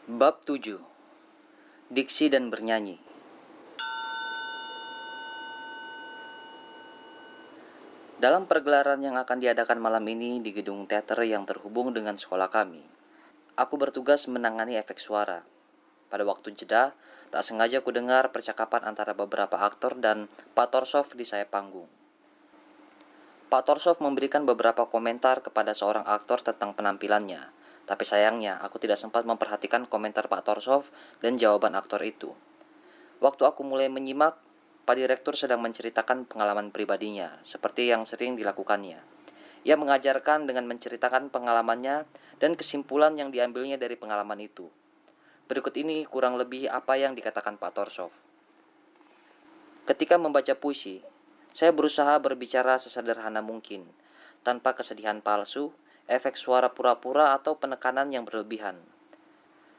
Bab 7. Diksi dan bernyanyi. Dalam pergelaran yang akan diadakan malam ini di gedung teater yang terhubung dengan sekolah kami, aku bertugas menangani efek suara. Pada waktu jeda, tak sengaja ku dengar percakapan antara beberapa aktor dan Pak Torsov di sayap panggung. Pak Torsov memberikan beberapa komentar kepada seorang aktor tentang penampilannya, tapi sayangnya aku tidak sempat memperhatikan komentar Pak Torsov dan jawaban aktor itu. Waktu aku mulai menyimak, Pak Direktur sedang menceritakan pengalaman pribadinya, seperti yang sering dilakukannya. Ia mengajarkan dengan menceritakan pengalamannya dan kesimpulan yang diambilnya dari pengalaman itu. Berikut ini kurang lebih apa yang dikatakan Pak Torsov. Ketika membaca puisi, saya berusaha berbicara sesederhana mungkin, tanpa kesedihan palsu, efek suara pura-pura atau penekanan yang berlebihan.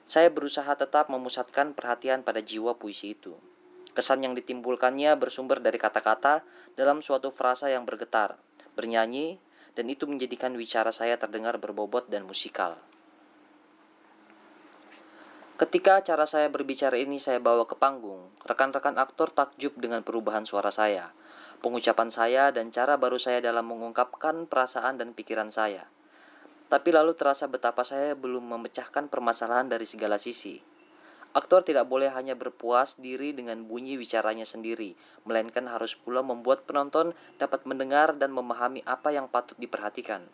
Saya berusaha tetap memusatkan perhatian pada jiwa puisi itu. Kesan yang ditimbulkannya bersumber dari kata-kata dalam suatu frasa yang bergetar, bernyanyi, dan itu menjadikan wicara saya terdengar berbobot dan musikal. Ketika cara saya berbicara ini saya bawa ke panggung, rekan-rekan aktor takjub dengan perubahan suara saya, pengucapan saya, dan cara baru saya dalam mengungkapkan perasaan dan pikiran saya. Tapi lalu terasa betapa saya belum memecahkan permasalahan dari segala sisi. Aktor tidak boleh hanya berpuas diri dengan bunyi bicaranya sendiri, melainkan harus pula membuat penonton dapat mendengar dan memahami apa yang patut diperhatikan.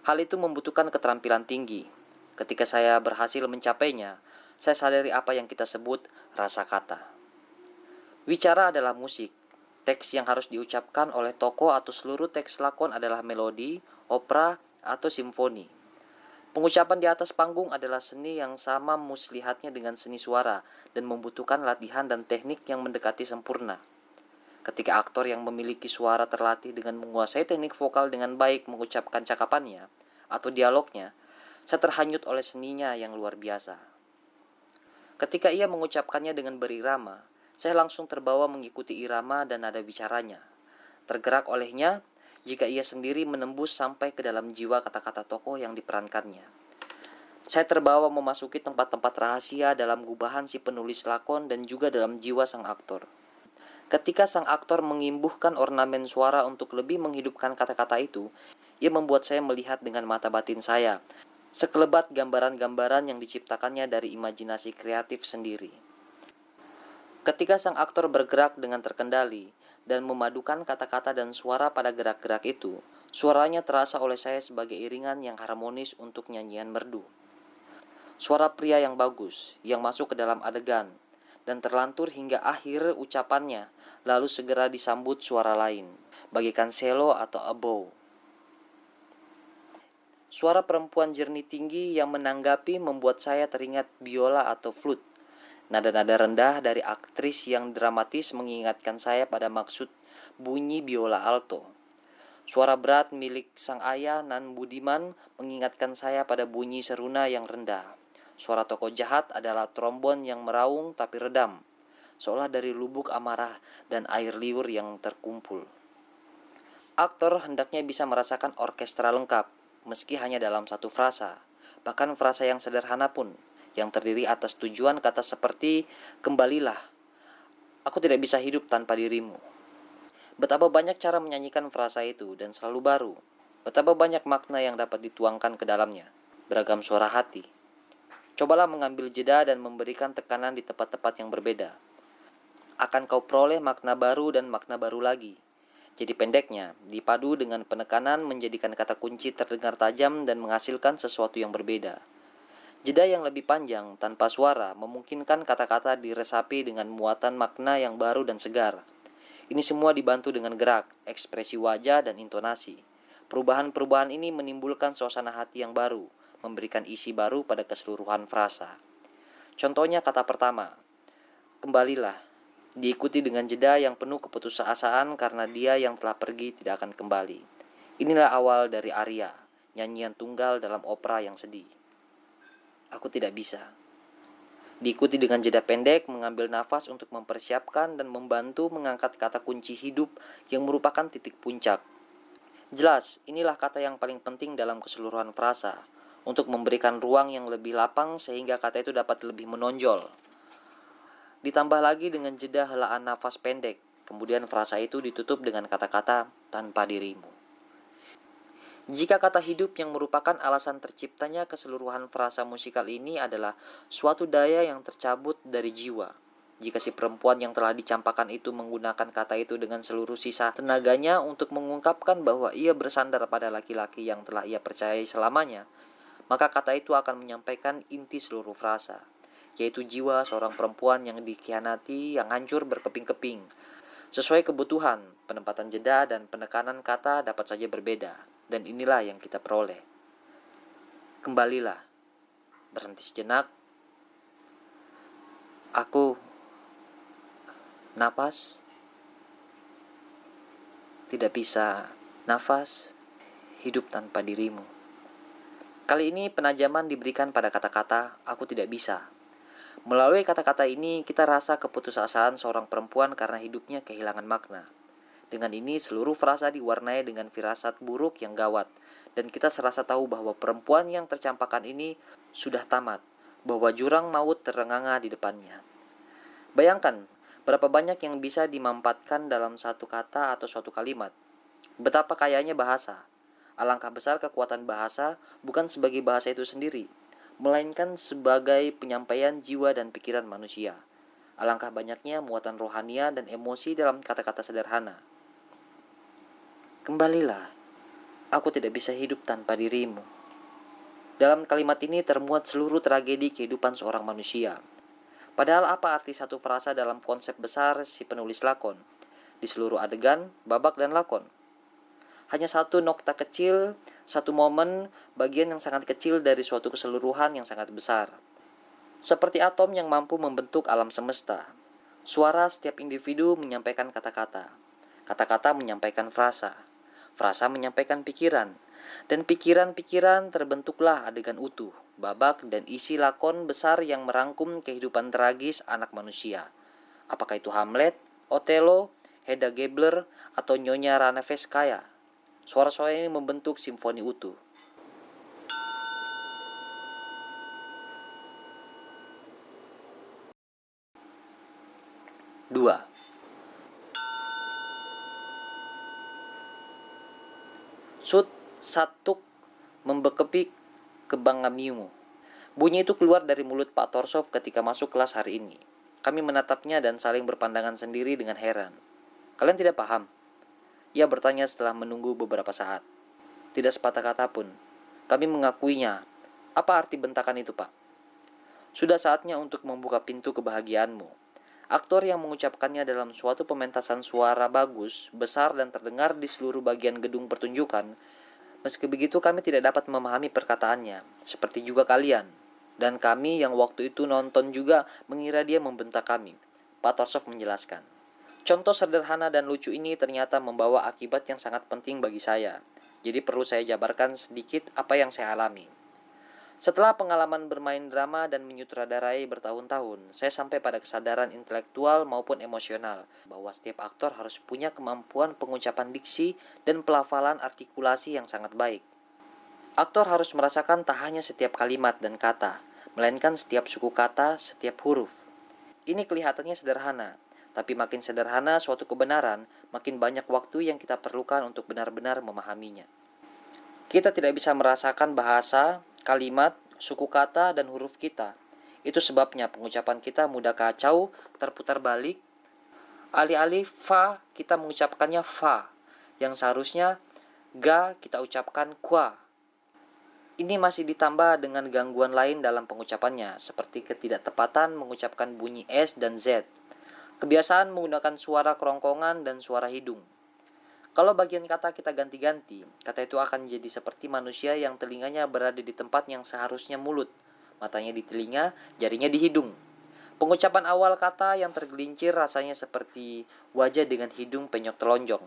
Hal itu membutuhkan keterampilan tinggi. Ketika saya berhasil mencapainya, saya sadari apa yang kita sebut rasa kata. Wicara adalah musik. Teks yang harus diucapkan oleh tokoh atau seluruh teks lakon adalah melodi, opera, atau simfoni. Pengucapan di atas panggung adalah seni yang sama muslihatnya dengan seni suara dan membutuhkan latihan dan teknik yang mendekati sempurna. Ketika aktor yang memiliki suara terlatih dengan menguasai teknik vokal dengan baik mengucapkan cakapannya atau dialognya, saya terhanyut oleh seninya yang luar biasa. Ketika ia mengucapkannya dengan berirama, saya langsung terbawa mengikuti irama dan nada bicaranya. Tergerak olehnya, jika ia sendiri menembus sampai ke dalam jiwa kata-kata tokoh yang diperankannya. Saya terbawa memasuki tempat-tempat rahasia dalam gubahan si penulis lakon dan juga dalam jiwa sang aktor. Ketika sang aktor mengimbuhkan ornamen suara untuk lebih menghidupkan kata-kata itu, ia membuat saya melihat dengan mata batin saya, sekelebat gambaran-gambaran yang diciptakannya dari imajinasi kreatif sendiri. Ketika sang aktor bergerak dengan terkendali dan memadukan kata-kata dan suara pada gerak-gerak itu, suaranya terasa oleh saya sebagai iringan yang harmonis untuk nyanyian merdu. Suara pria yang bagus, yang masuk ke dalam adegan, dan terlantur hingga akhir ucapannya, lalu segera disambut suara lain, bagikan cello atau oboe. Suara perempuan jernih tinggi yang menanggapi membuat saya teringat biola atau flute. Nada-nada rendah dari aktris yang dramatis mengingatkan saya pada maksud bunyi biola alto. Suara berat milik sang ayah Nan Budiman mengingatkan saya pada bunyi seruna yang rendah. Suara tokoh jahat adalah trombon yang meraung tapi redam, seolah dari lubuk amarah dan air liur yang terkumpul. Aktor hendaknya bisa merasakan orkestra lengkap, meski hanya dalam satu frasa, bahkan frasa yang sederhana pun, yang terdiri atas tujuan kata seperti kembalilah, aku tidak bisa hidup tanpa dirimu. Betapa banyak cara menyanyikan frasa itu dan selalu baru. Betapa banyak makna yang dapat dituangkan ke dalamnya. Beragam suara hati. Cobalah mengambil jeda dan memberikan tekanan di tempat-tempat yang berbeda. Akan kau peroleh makna baru dan makna baru lagi. Jadi pendeknya, dipadu dengan penekanan menjadikan kata kunci terdengar tajam dan menghasilkan sesuatu yang berbeda. Jeda yang lebih panjang tanpa suara memungkinkan kata-kata diresapi dengan muatan makna yang baru dan segar. Ini semua dibantu dengan gerak, ekspresi wajah, dan intonasi. Perubahan-perubahan ini menimbulkan suasana hati yang baru, memberikan isi baru pada keseluruhan frasa. Contohnya kata pertama, kembalilah, diikuti dengan jeda yang penuh keputusasaan karena dia yang telah pergi tidak akan kembali. Inilah awal dari aria, nyanyian tunggal dalam opera yang sedih. Aku tidak bisa. Diikuti dengan jeda pendek, mengambil nafas untuk mempersiapkan dan membantu mengangkat kata kunci hidup yang merupakan titik puncak. Jelas, inilah kata yang paling penting dalam keseluruhan frasa. untuk memberikan ruang yang lebih lapang sehingga kata itu dapat lebih menonjol. Ditambah lagi dengan jeda helaan nafas pendek, kemudian frasa itu ditutup dengan kata-kata tanpa dirimu. Jika kata hidup yang merupakan alasan terciptanya keseluruhan frasa musikal ini adalah suatu daya yang tercabut dari jiwa, jika si perempuan yang telah dicampakkan itu menggunakan kata itu dengan seluruh sisa tenaganya untuk mengungkapkan bahwa ia bersandar pada laki-laki yang telah ia percayai selamanya, maka kata itu akan menyampaikan inti seluruh frasa, yaitu jiwa seorang perempuan yang dikhianati, yang hancur berkeping-keping. Sesuai kebutuhan, penempatan jeda dan penekanan kata dapat saja berbeda, dan inilah yang kita peroleh. Kembalilah, berhenti sejenak. Aku, napas, tidak bisa nafas, hidup tanpa dirimu. Kali ini penajaman diberikan pada kata-kata aku tidak bisa. Melalui kata-kata ini kita rasa keputusasaan seorang perempuan karena hidupnya kehilangan makna. Dengan ini seluruh frasa diwarnai dengan firasat buruk yang gawat, dan kita serasa tahu bahwa perempuan yang tercampakkan ini sudah tamat, bahwa jurang maut terenganga di depannya. Bayangkan, berapa banyak yang bisa dimampatkan dalam satu kata atau suatu kalimat. Betapa kayanya bahasa. Alangkah besar kekuatan bahasa bukan sebagai bahasa itu sendiri, melainkan sebagai penyampaian jiwa dan pikiran manusia. Alangkah banyaknya muatan rohania dan emosi dalam kata-kata sederhana. Kembalilah, aku tidak bisa hidup tanpa dirimu. Dalam kalimat ini termuat seluruh tragedi kehidupan seorang manusia. Padahal apa arti satu frasa dalam konsep besar si penulis lakon? Di seluruh adegan, babak dan lakon. Hanya satu nokta kecil, satu momen, bagian yang sangat kecil dari suatu keseluruhan yang sangat besar. Seperti atom yang mampu membentuk alam semesta. Suara setiap individu menyampaikan kata-kata. Kata-kata menyampaikan frasa. Frasa menyampaikan pikiran. Dan pikiran-pikiran terbentuklah adegan utuh, babak dan isi lakon besar yang merangkum kehidupan tragis anak manusia. Apakah itu Hamlet, Othello, Hedda Gabler, atau Nyonya Ranevskaya? Suara-suara ini membentuk simfoni utuh. Dua. Sut satuk membekepi kebangamimu. Bunyi itu keluar dari mulut Pak Torsov ketika masuk kelas hari ini. Kami menatapnya dan saling berpandangan sendiri dengan heran. Kalian tidak paham? Ia bertanya setelah menunggu beberapa saat. Tidak sepatah kata pun. Kami mengakuinya. Apa arti bentakan itu, Pak? Sudah saatnya untuk membuka pintu kebahagiaanmu. Aktor yang mengucapkannya dalam suatu pementasan suara bagus, besar dan terdengar di seluruh bagian gedung pertunjukan. Meski begitu kami tidak dapat memahami perkataannya, seperti juga kalian. Dan kami yang waktu itu nonton juga mengira dia membentak kami. Pak Torsov menjelaskan. Contoh sederhana dan lucu ini ternyata membawa akibat yang sangat penting bagi saya. Jadi perlu saya jabarkan sedikit apa yang saya alami. Setelah pengalaman bermain drama dan menyutradarai bertahun-tahun, saya sampai pada kesadaran intelektual maupun emosional bahwa setiap aktor harus punya kemampuan pengucapan diksi dan pelafalan artikulasi yang sangat baik. Aktor harus merasakan tak hanya setiap kalimat dan kata, melainkan setiap suku kata, setiap huruf. Ini kelihatannya sederhana, tapi makin sederhana suatu kebenaran, makin banyak waktu yang kita perlukan untuk benar-benar memahaminya. Kita tidak bisa merasakan bahasa, kalimat, suku kata, dan huruf kita. Itu sebabnya pengucapan kita mudah kacau, terputar balik. Alih-alih fa, kita mengucapkannya fa, yang seharusnya ga kita ucapkan kwa. Ini masih ditambah dengan gangguan lain dalam pengucapannya, seperti ketidaktepatan mengucapkan bunyi S dan Z. Kebiasaan menggunakan suara kerongkongan dan suara hidung. Kalau bagian kata kita ganti-ganti, kata itu akan jadi seperti manusia yang telinganya berada di tempat yang seharusnya mulut, matanya di telinga, jarinya di hidung. Pengucapan awal kata yang tergelincir rasanya seperti wajah dengan hidung penyok telonjong.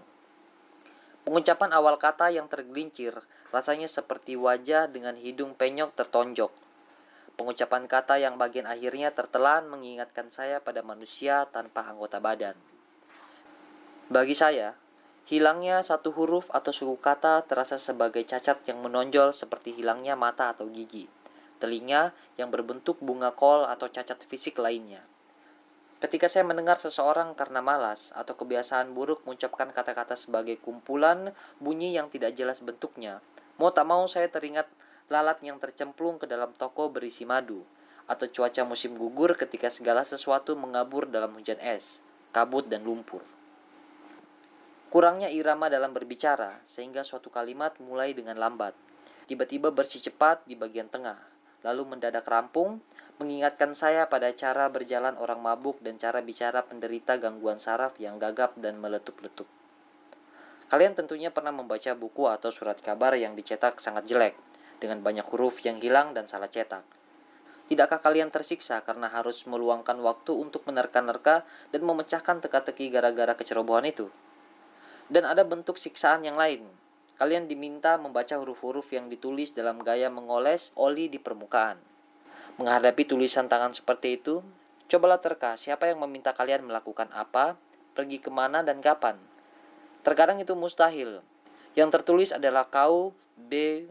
Pengucapan awal kata yang tergelincir rasanya seperti wajah dengan hidung penyok tertonjok. Pengucapan kata yang bagian akhirnya tertelan mengingatkan saya pada manusia tanpa anggota badan. Bagi saya, Hilangnya satu huruf atau suku kata terasa sebagai cacat yang menonjol seperti hilangnya mata atau gigi, telinga yang berbentuk bunga kol atau cacat fisik lainnya. Ketika saya mendengar seseorang karena malas atau kebiasaan buruk mengucapkan kata-kata sebagai kumpulan bunyi yang tidak jelas bentuknya, mau tak mau saya teringat lalat yang tercemplung ke dalam toko berisi madu, atau cuaca musim gugur ketika segala sesuatu mengabur dalam hujan es, kabut, dan lumpur. Kurangnya irama dalam berbicara, sehingga suatu kalimat mulai dengan lambat, tiba-tiba bersih cepat di bagian tengah, lalu mendadak rampung, mengingatkan saya pada cara berjalan orang mabuk dan cara bicara penderita gangguan saraf yang gagap dan meletup-letup. Kalian tentunya pernah membaca buku atau surat kabar yang dicetak sangat jelek, dengan banyak huruf yang hilang dan salah cetak. Tidakkah kalian tersiksa karena harus meluangkan waktu untuk menerka-nerka dan memecahkan teka-teki gara-gara kecerobohan itu? Dan ada bentuk siksaan yang lain. Kalian diminta membaca huruf-huruf yang ditulis dalam gaya mengoles oli di permukaan. Menghadapi tulisan tangan seperti itu, cobalah terka siapa yang meminta kalian melakukan apa, pergi kemana, dan kapan. Terkadang itu mustahil. Yang tertulis adalah kau, B.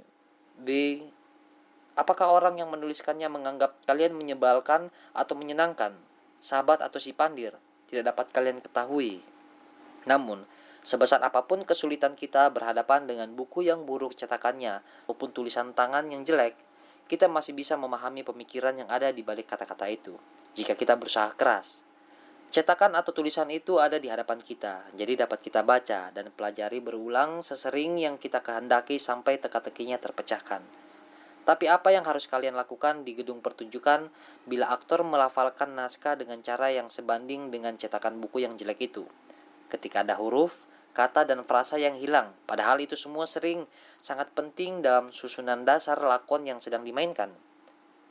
Apakah orang yang menuliskannya menganggap kalian menyebalkan atau menyenangkan, sahabat atau si pandir? Tidak dapat kalian ketahui. Namun, sebesar apapun kesulitan kita berhadapan dengan buku yang buruk cetakannya maupun tulisan tangan yang jelek, kita masih bisa memahami pemikiran yang ada di balik kata-kata itu, jika kita berusaha keras. Cetakan atau tulisan itu ada di hadapan kita, jadi dapat kita baca dan pelajari berulang sesering yang kita kehendaki sampai teka-tekinya terpecahkan. Tapi apa yang harus kalian lakukan di gedung pertunjukan bila aktor melafalkan naskah dengan cara yang sebanding dengan cetakan buku yang jelek itu? Ketika ada huruf, kata, dan frasa yang hilang, padahal itu semua sering sangat penting dalam susunan dasar lakon yang sedang dimainkan.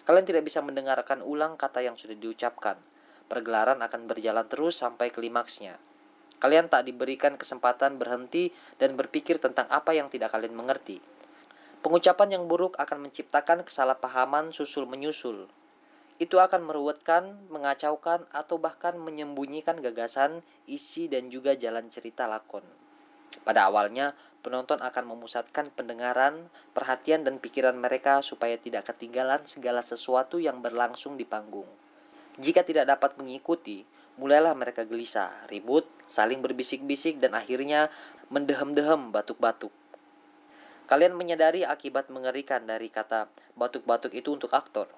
Kalian tidak bisa mendengarkan ulang kata yang sudah diucapkan. Pergelaran akan berjalan terus sampai klimaksnya. Kalian tak diberikan kesempatan berhenti dan berpikir tentang apa yang tidak kalian mengerti. Pengucapan yang buruk akan menciptakan kesalahpahaman susul-menyusul. Itu akan meruwetkan, mengacaukan, atau bahkan menyembunyikan gagasan, isi, dan juga jalan cerita lakon. Pada awalnya, penonton akan memusatkan pendengaran, perhatian, dan pikiran mereka supaya tidak ketinggalan segala sesuatu yang berlangsung di panggung. Jika tidak dapat mengikuti, mulailah mereka gelisah, ribut, saling berbisik-bisik, dan akhirnya mendehem-dehem batuk-batuk. Kalian menyadari akibat mengerikan dari kata batuk-batuk itu untuk aktor.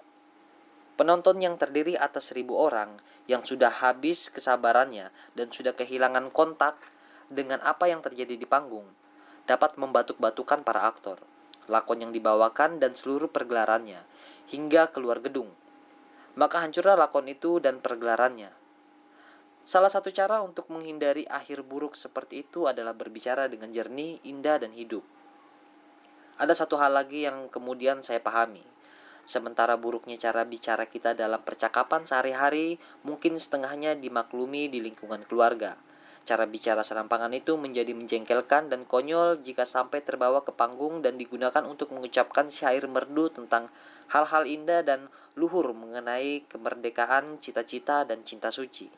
Penonton yang terdiri atas 1.000 orang yang sudah habis kesabarannya dan sudah kehilangan kontak dengan apa yang terjadi di panggung dapat membatuk-batukan para aktor, lakon yang dibawakan dan seluruh pergelarannya hingga keluar gedung. Maka hancurlah lakon itu dan pergelarannya. Salah satu cara untuk menghindari akhir buruk seperti itu adalah berbicara dengan jernih, indah, dan hidup. Ada satu hal lagi yang kemudian saya pahami. Sementara buruknya cara bicara kita dalam percakapan sehari-hari mungkin setengahnya dimaklumi di lingkungan keluarga. Cara bicara serampangan itu menjadi menjengkelkan dan konyol jika sampai terbawa ke panggung dan digunakan untuk mengucapkan syair merdu tentang hal-hal indah dan luhur mengenai kemerdekaan, cita-cita, dan cinta suci.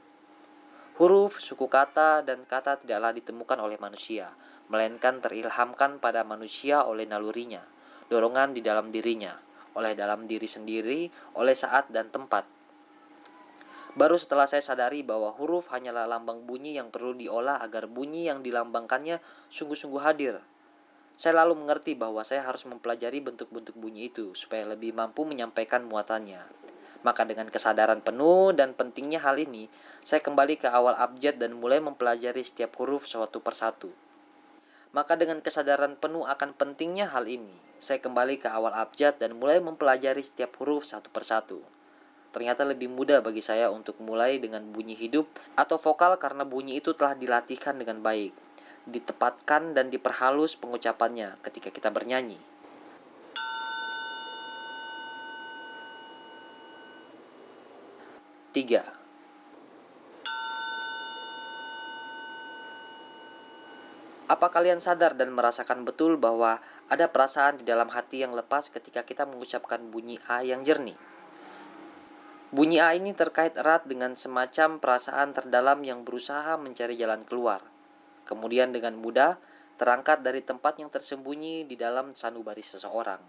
Huruf, suku kata, dan kata tidaklah ditemukan oleh manusia, melainkan terilhamkan pada manusia oleh nalurinya, dorongan di dalam dirinya, oleh dalam diri sendiri, oleh saat dan tempat. Baru setelah saya sadari bahwa huruf hanyalah lambang bunyi yang perlu diolah agar bunyi yang dilambangkannya sungguh-sungguh hadir. Saya lalu mengerti bahwa saya harus mempelajari bentuk-bentuk bunyi itu supaya lebih mampu menyampaikan muatannya. Maka dengan kesadaran penuh dan pentingnya hal ini, saya kembali ke awal abjad dan mulai mempelajari setiap huruf satu persatu. Maka dengan kesadaran penuh akan pentingnya hal ini, saya kembali ke awal abjad dan mulai mempelajari setiap huruf satu persatu. Ternyata lebih mudah bagi saya untuk mulai dengan bunyi hidup atau vokal karena bunyi itu telah dilatihkan dengan baik, ditepatkan dan diperhalus pengucapannya ketika kita bernyanyi. 3. Apa kalian sadar dan merasakan betul bahwa ada perasaan di dalam hati yang lepas ketika kita mengucapkan bunyi A yang jernih? Bunyi A ini terkait erat dengan semacam perasaan terdalam yang berusaha mencari jalan keluar. kemudian dengan mudah terangkat dari tempat yang tersembunyi di dalam sanubari seseorang.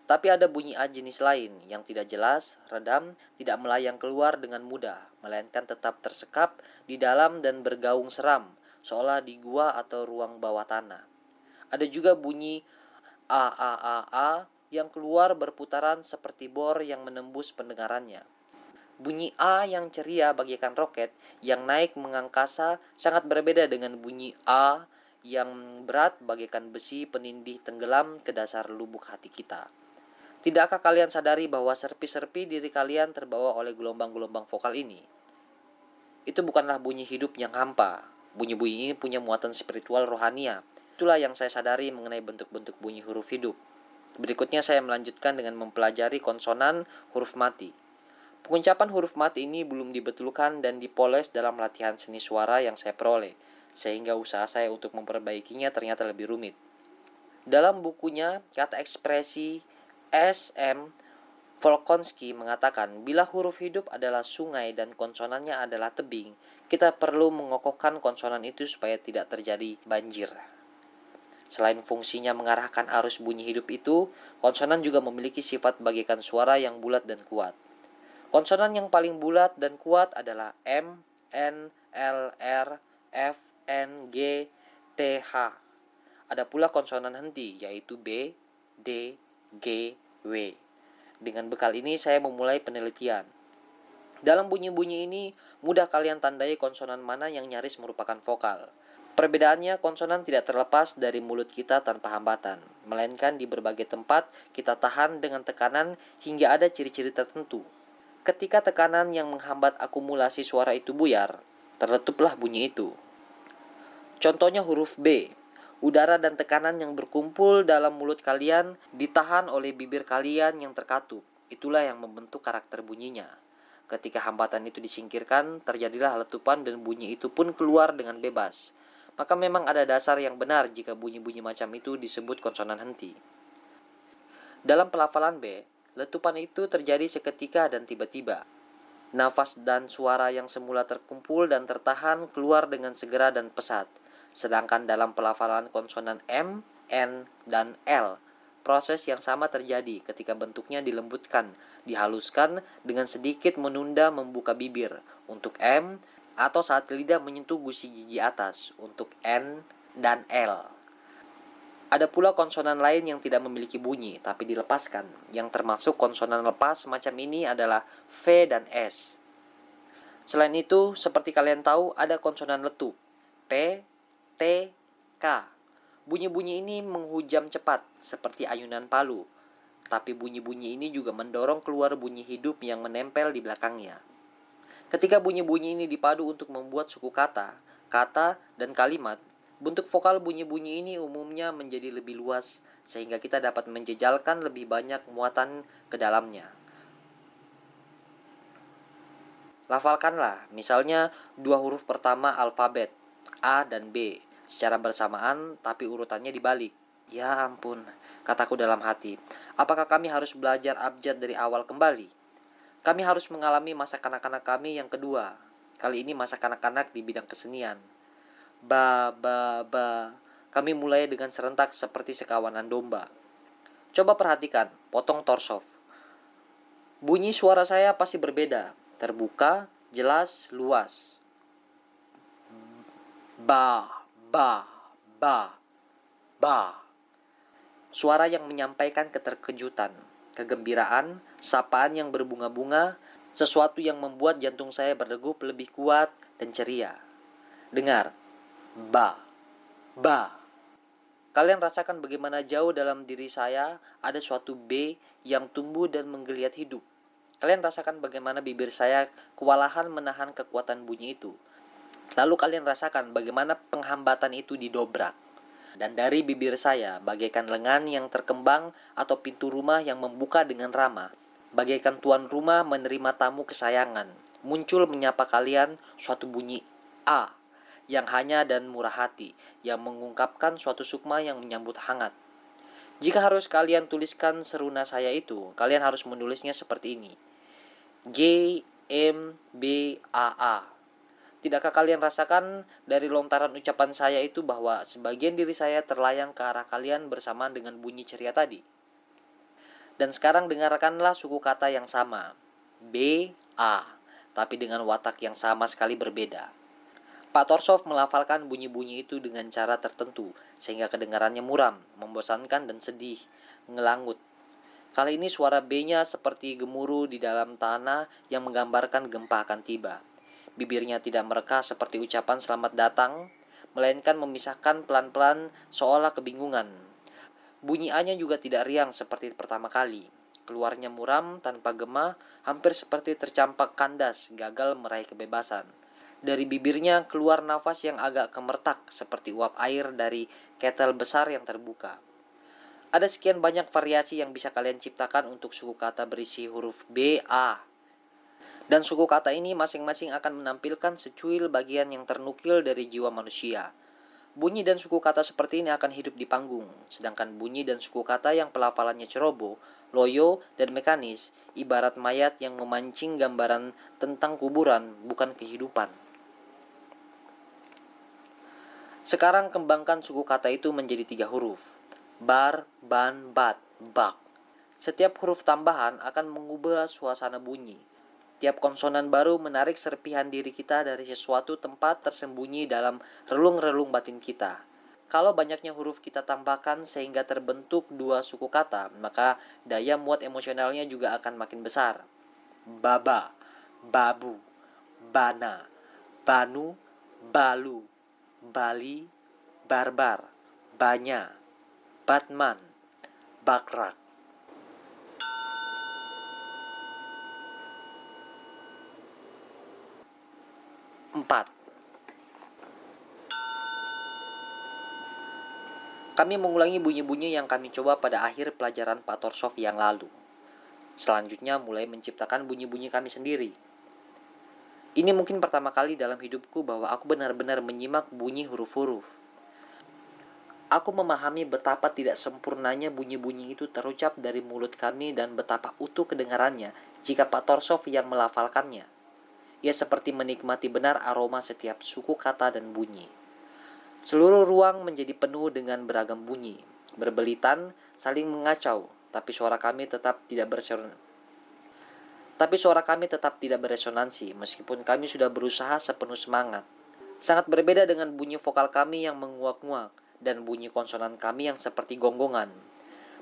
Tapi ada bunyi A jenis lain yang tidak jelas, redam, tidak melayang keluar dengan mudah, melainkan tetap tersekap di dalam dan bergaung seram, seolah di gua atau ruang bawah tanah. Ada juga bunyi A yang keluar berputaran seperti bor yang menembus pendengarannya. Bunyi A yang ceria bagaikan roket yang naik mengangkasa sangat berbeda dengan bunyi A yang berat bagaikan besi penindih tenggelam ke dasar lubuk hati kita. Tidakkah kalian sadari bahwa serpi-serpi diri kalian terbawa oleh gelombang-gelombang vokal ini? Itu bukanlah bunyi hidup yang hampa. Bunyi-bunyi ini punya muatan spiritual rohania. Itulah yang saya sadari mengenai bentuk-bentuk bunyi huruf hidup. Berikutnya saya melanjutkan dengan mempelajari konsonan huruf mati. Pengucapan huruf mati ini belum dibetulkan dan dipoles dalam latihan seni suara yang saya peroleh, sehingga usaha saya untuk memperbaikinya ternyata lebih rumit. Dalam bukunya, kata ekspresi S.M. Volkonsky mengatakan, bila huruf hidup adalah sungai dan konsonannya adalah tebing, kita perlu mengokohkan konsonan itu supaya tidak terjadi banjir. Selain fungsinya mengarahkan arus bunyi hidup itu, konsonan juga memiliki sifat bagaikan suara yang bulat dan kuat. Konsonan yang paling bulat dan kuat adalah M, N, L, R, F, N, G, T, H. Ada pula konsonan henti, yaitu B, D, G, W. Dengan bekal ini saya memulai penelitian. Dalam bunyi-bunyi ini, mudah kalian tandai konsonan mana yang nyaris merupakan vokal. Perbedaannya, konsonan tidak terlepas dari mulut kita tanpa hambatan, melainkan di berbagai tempat kita tahan dengan tekanan hingga ada ciri-ciri tertentu. Ketika tekanan yang menghambat akumulasi suara itu buyar, terletuplah bunyi itu. Contohnya huruf B. Udara dan tekanan yang berkumpul dalam mulut kalian ditahan oleh bibir kalian yang terkatup. Itulah yang membentuk karakter bunyinya. Ketika hambatan itu disingkirkan, terjadilah letupan dan bunyi itu pun keluar dengan bebas. Maka memang ada dasar yang benar jika bunyi-bunyi macam itu disebut konsonan henti. Dalam pelafalan B, letupan itu terjadi seketika dan tiba-tiba. Nafas dan suara yang semula terkumpul dan tertahan keluar dengan segera dan pesat. Sedangkan dalam pelafalan konsonan M, N, dan L, proses yang sama terjadi ketika bentuknya dilembutkan, dihaluskan dengan sedikit menunda membuka bibir untuk M, atau saat lidah menyentuh gusi gigi atas untuk N dan L. Ada pula konsonan lain yang tidak memiliki bunyi, tapi dilepaskan. Yang termasuk konsonan lepas semacam ini adalah V dan S. Selain itu, seperti kalian tahu, ada konsonan letup, P, T, K. Bunyi-bunyi ini menghujam cepat, seperti ayunan palu. Tapi bunyi-bunyi ini juga mendorong keluar bunyi hidup yang menempel di belakangnya. Ketika bunyi-bunyi ini dipadu untuk membuat suku kata, dan kalimat, bentuk vokal bunyi-bunyi ini umumnya menjadi lebih luas, sehingga kita dapat menjejalkan lebih banyak muatan ke dalamnya. Lafalkanlah, misalnya dua huruf pertama alfabet, A dan B, secara bersamaan tapi urutannya dibalik. Ya ampun, kataku dalam hati, apakah kami harus belajar abjad dari awal kembali? Kami harus mengalami masa kanak-kanak kami yang kedua, kali ini masa kanak-kanak di bidang kesenian. Ba, ba, ba. Kami mulai dengan serentak seperti sekawanan domba. Coba perhatikan, potong torsov. Bunyi suara saya pasti berbeda, terbuka, jelas, luas. Ba, ba, ba, ba. Suara yang menyampaikan keterkejutan, kegembiraan, sapaan yang berbunga-bunga, sesuatu yang membuat jantung saya berdegup lebih kuat dan ceria. Dengar, ba, ba. Kalian rasakan bagaimana jauh dalam diri saya ada suatu B yang tumbuh dan menggeliat hidup. Kalian rasakan bagaimana bibir saya kewalahan menahan kekuatan bunyi itu. Lalu kalian rasakan bagaimana penghambatan itu didobrak. Dan dari bibir saya bagaikan lengan yang terkembang atau pintu rumah yang membuka dengan ramah. Bagaikan tuan rumah menerima tamu kesayangan. Muncul menyapa kalian suatu bunyi A yang hanya dan murah hati, yang mengungkapkan suatu sukma yang menyambut hangat. Jika harus kalian tuliskan seruna saya itu, kalian harus menulisnya seperti ini. G, M, B, A, A. Tidakkah kalian rasakan dari lontaran ucapan saya itu bahwa sebagian diri saya terlayang ke arah kalian bersamaan dengan bunyi ceria tadi? Dan sekarang dengarkanlah suku kata yang sama, B, A, tapi dengan watak yang sama sekali berbeda. Pak Torsov melafalkan bunyi-bunyi itu dengan cara tertentu, sehingga kedengarannya muram, membosankan dan sedih, ngelangut. Kali ini suara B-nya seperti gemuruh di dalam tanah yang menggambarkan gempa akan tiba. Bibirnya tidak mereka seperti ucapan selamat datang, melainkan memisahkan pelan-pelan seolah kebingungan. Bunyi A-nya juga tidak riang seperti pertama kali. Keluarnya muram, tanpa gema, hampir seperti tercampak kandas, gagal meraih kebebasan. Dari bibirnya keluar nafas yang agak kemertak, seperti uap air dari ketel besar yang terbuka. Ada sekian banyak variasi yang bisa kalian ciptakan untuk suku kata berisi huruf B, A. Dan suku kata ini masing-masing akan menampilkan secuil bagian yang ternukil dari jiwa manusia. Bunyi dan suku kata seperti ini akan hidup di panggung, sedangkan bunyi dan suku kata yang pelafalannya ceroboh, loyo, dan mekanis, ibarat mayat yang memancing gambaran tentang kuburan, bukan kehidupan. Sekarang kembangkan suku kata itu menjadi 3 huruf. Bar, ban, bat, bak. Setiap huruf tambahan akan mengubah suasana bunyi. Tiap konsonan baru menarik serpihan diri kita dari sesuatu tempat tersembunyi dalam relung-relung batin kita. Kalau banyaknya huruf kita tambahkan sehingga terbentuk 2 suku kata, maka daya muat emosionalnya juga akan makin besar. Baba, babu, bana, banu, balu, bali, barbar, banya, batman, bakrak. 4. Kami mengulangi bunyi-bunyi yang kami coba pada akhir pelajaran Pak Torsov yang lalu. Selanjutnya mulai menciptakan bunyi-bunyi kami sendiri. Ini mungkin pertama kali dalam hidupku bahwa aku benar-benar menyimak bunyi huruf-huruf. Aku memahami betapa tidak sempurnanya bunyi-bunyi itu terucap dari mulut kami dan betapa utuh kedengarannya jika Pak Torsov yang melafalkannya. Ia seperti menikmati benar aroma setiap suku kata dan bunyi. Seluruh ruang menjadi penuh dengan beragam bunyi, berbelitan, saling mengacau, tapi suara kami tetap tidak beresonansi meskipun kami sudah berusaha sepenuh semangat. Sangat berbeda dengan bunyi vokal kami yang menguak-nguak dan bunyi konsonan kami yang seperti gonggongan.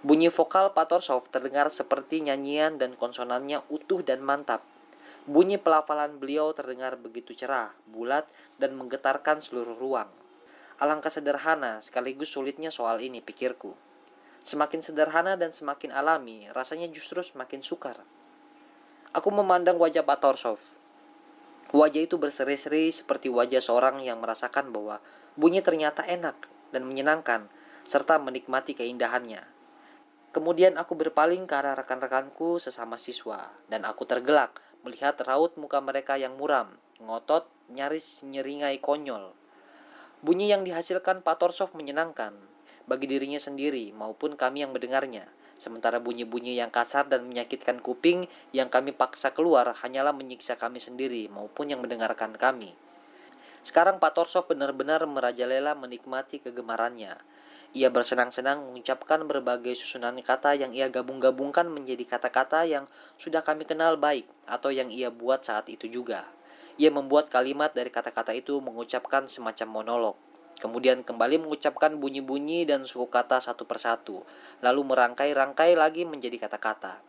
Bunyi vokal Pak Torsov terdengar seperti nyanyian dan konsonannya utuh dan mantap. Bunyi pelafalan beliau terdengar begitu cerah, bulat, dan menggetarkan seluruh ruang. Alangkah sederhana sekaligus sulitnya soal ini, pikirku. Semakin sederhana dan semakin alami, rasanya justru semakin sukar. Aku memandang wajah Pak Torsov. Wajah itu berseri-seri seperti wajah seorang yang merasakan bahwa bunyi ternyata enak dan menyenangkan, serta menikmati keindahannya. Kemudian aku berpaling ke arah rekan-rekanku sesama siswa, dan aku tergelak melihat raut muka mereka yang muram, ngotot, nyaris nyeringai konyol. Bunyi yang dihasilkan Pak Torsov menyenangkan bagi dirinya sendiri maupun kami yang mendengarnya. Sementara bunyi-bunyi yang kasar dan menyakitkan kuping yang kami paksa keluar hanyalah menyiksa kami sendiri maupun yang mendengarkan kami. Sekarang Pak Torsov benar-benar merajalela menikmati kegemarannya. Ia bersenang-senang mengucapkan berbagai susunan kata yang ia gabung-gabungkan menjadi kata-kata yang sudah kami kenal baik atau yang ia buat saat itu juga. Ia membuat kalimat dari kata-kata itu mengucapkan semacam monolog. Kemudian kembali mengucapkan bunyi-bunyi dan suku kata satu persatu, lalu merangkai-rangkai lagi menjadi kata-kata.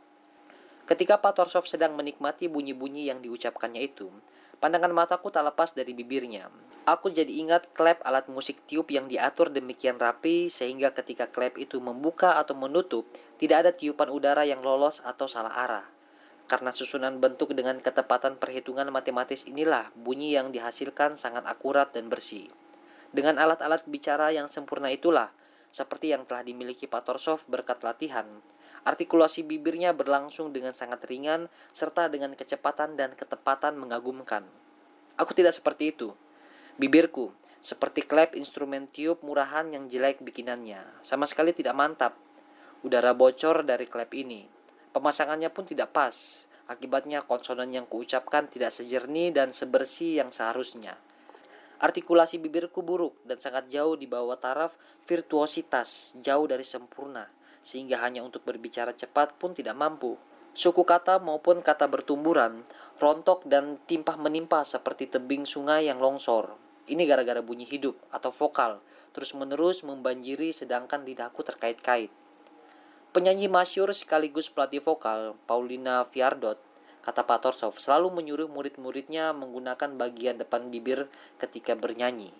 Ketika Pak Torsov sedang menikmati bunyi-bunyi yang diucapkannya itu, pandangan mataku tak lepas dari bibirnya. Aku jadi ingat klep alat musik tiup yang diatur demikian rapi sehingga ketika klep itu membuka atau menutup, tidak ada tiupan udara yang lolos atau salah arah. Karena susunan bentuk dengan ketepatan perhitungan matematis inilah bunyi yang dihasilkan sangat akurat dan bersih. Dengan alat-alat bicara yang sempurna itulah, seperti yang telah dimiliki Pak Torsov berkat latihan, artikulasi bibirnya berlangsung dengan sangat ringan serta dengan kecepatan dan ketepatan mengagumkan. Aku tidak seperti itu. Bibirku, seperti klep instrumen tiup murahan yang jelek bikinannya, sama sekali tidak mantap. Udara bocor dari klep ini. Pemasangannya pun tidak pas. Akibatnya konsonan yang kuucapkan tidak sejernih dan sebersih yang seharusnya. Artikulasi bibirku buruk dan sangat jauh di bawah taraf virtuositas, jauh dari sempurna, sehingga hanya untuk berbicara cepat pun tidak mampu. Suku kata maupun kata bertumburan, rontok dan timpah menimpa seperti tebing sungai yang longsor. Ini gara-gara bunyi hidup atau vokal, terus-menerus membanjiri sedangkan lidahku terkait-kait. Penyanyi masyhur sekaligus pelatih vokal, Paulina Viardot, kata Pak Torsov, selalu menyuruh murid-muridnya menggunakan bagian depan bibir ketika bernyanyi.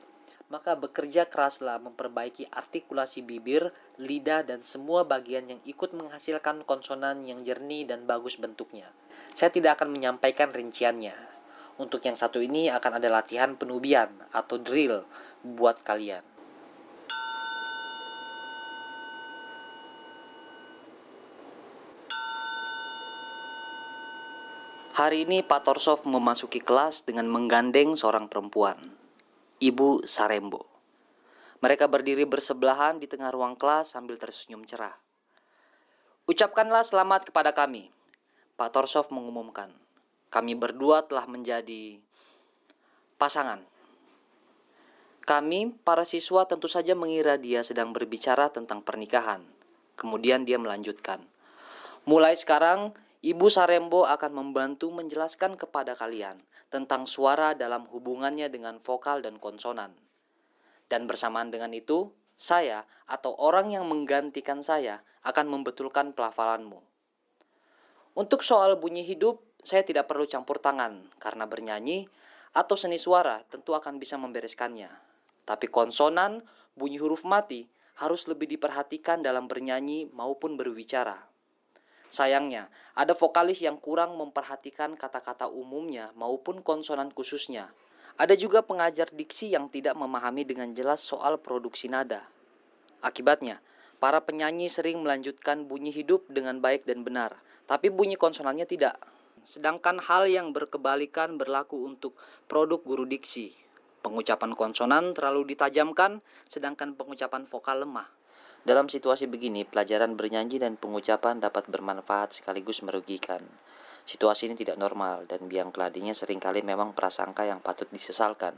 Maka bekerja keraslah memperbaiki artikulasi bibir, lidah, dan semua bagian yang ikut menghasilkan konsonan yang jernih dan bagus bentuknya. Saya tidak akan menyampaikan rinciannya. Untuk yang satu ini akan ada latihan penubian atau drill buat kalian. Hari ini Pak Torsov memasuki kelas dengan menggandeng seorang perempuan, Ibu Sarembo. Mereka berdiri bersebelahan di tengah ruang kelas sambil tersenyum cerah. Ucapkanlah selamat kepada kami, Pak Torsov mengumumkan. Kami berdua telah menjadi pasangan. Kami, para siswa, tentu saja mengira dia sedang berbicara tentang pernikahan. Kemudian dia melanjutkan. Mulai sekarang, Ibu Sarembo akan membantu menjelaskan kepada kalian tentang suara dalam hubungannya dengan vokal dan konsonan. Dan bersamaan dengan itu, saya atau orang yang menggantikan saya akan membetulkan pelafalanmu. Untuk soal bunyi hidup, saya tidak perlu campur tangan karena bernyanyi atau seni suara tentu akan bisa membereskannya. Tapi konsonan, bunyi huruf mati harus lebih diperhatikan dalam bernyanyi maupun berbicara. Sayangnya, ada vokalis yang kurang memperhatikan kata-kata umumnya maupun konsonan khususnya. Ada juga pengajar diksi yang tidak memahami dengan jelas soal produksi nada. Akibatnya, para penyanyi sering melanjutkan bunyi hidup dengan baik dan benar, tapi bunyi konsonannya tidak. Sedangkan hal yang berkebalikan berlaku untuk produk guru diksi. Pengucapan konsonan terlalu ditajamkan, sedangkan pengucapan vokal lemah. Dalam situasi begini, pelajaran bernyanyi dan pengucapan dapat bermanfaat sekaligus merugikan. Situasi ini tidak normal dan biang keladinya seringkali memang prasangka yang patut disesalkan.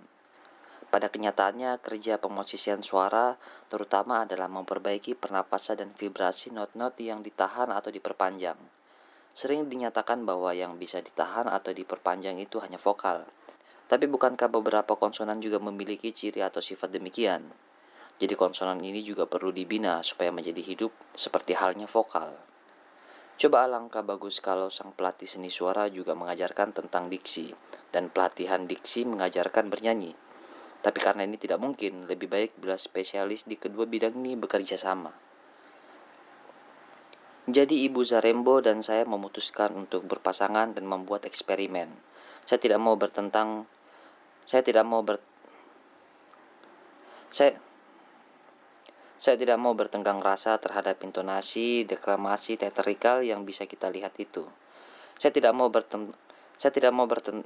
Pada kenyataannya, kerja pemosisian suara terutama adalah memperbaiki pernapasan dan vibrasi not-not yang ditahan atau diperpanjang. Sering dinyatakan bahwa yang bisa ditahan atau diperpanjang itu hanya vokal. Tapi bukankah beberapa konsonan juga memiliki ciri atau sifat demikian? Jadi konsonan ini juga perlu dibina supaya menjadi hidup seperti halnya vokal. Coba alangkah bagus kalau sang pelatih seni suara juga mengajarkan tentang diksi, dan pelatihan diksi mengajarkan bernyanyi. Tapi karena ini tidak mungkin, lebih baik bila spesialis di kedua bidang ini bekerja sama. Jadi Ibu Zarembo dan saya memutuskan untuk berpasangan dan membuat eksperimen. Saya tidak mau bertentang, saya tidak mau ber, saya Saya tidak mau bertenggang rasa terhadap intonasi, deklamasi, teatrikal yang bisa kita lihat itu. Saya tidak mau berten, saya tidak mau berten,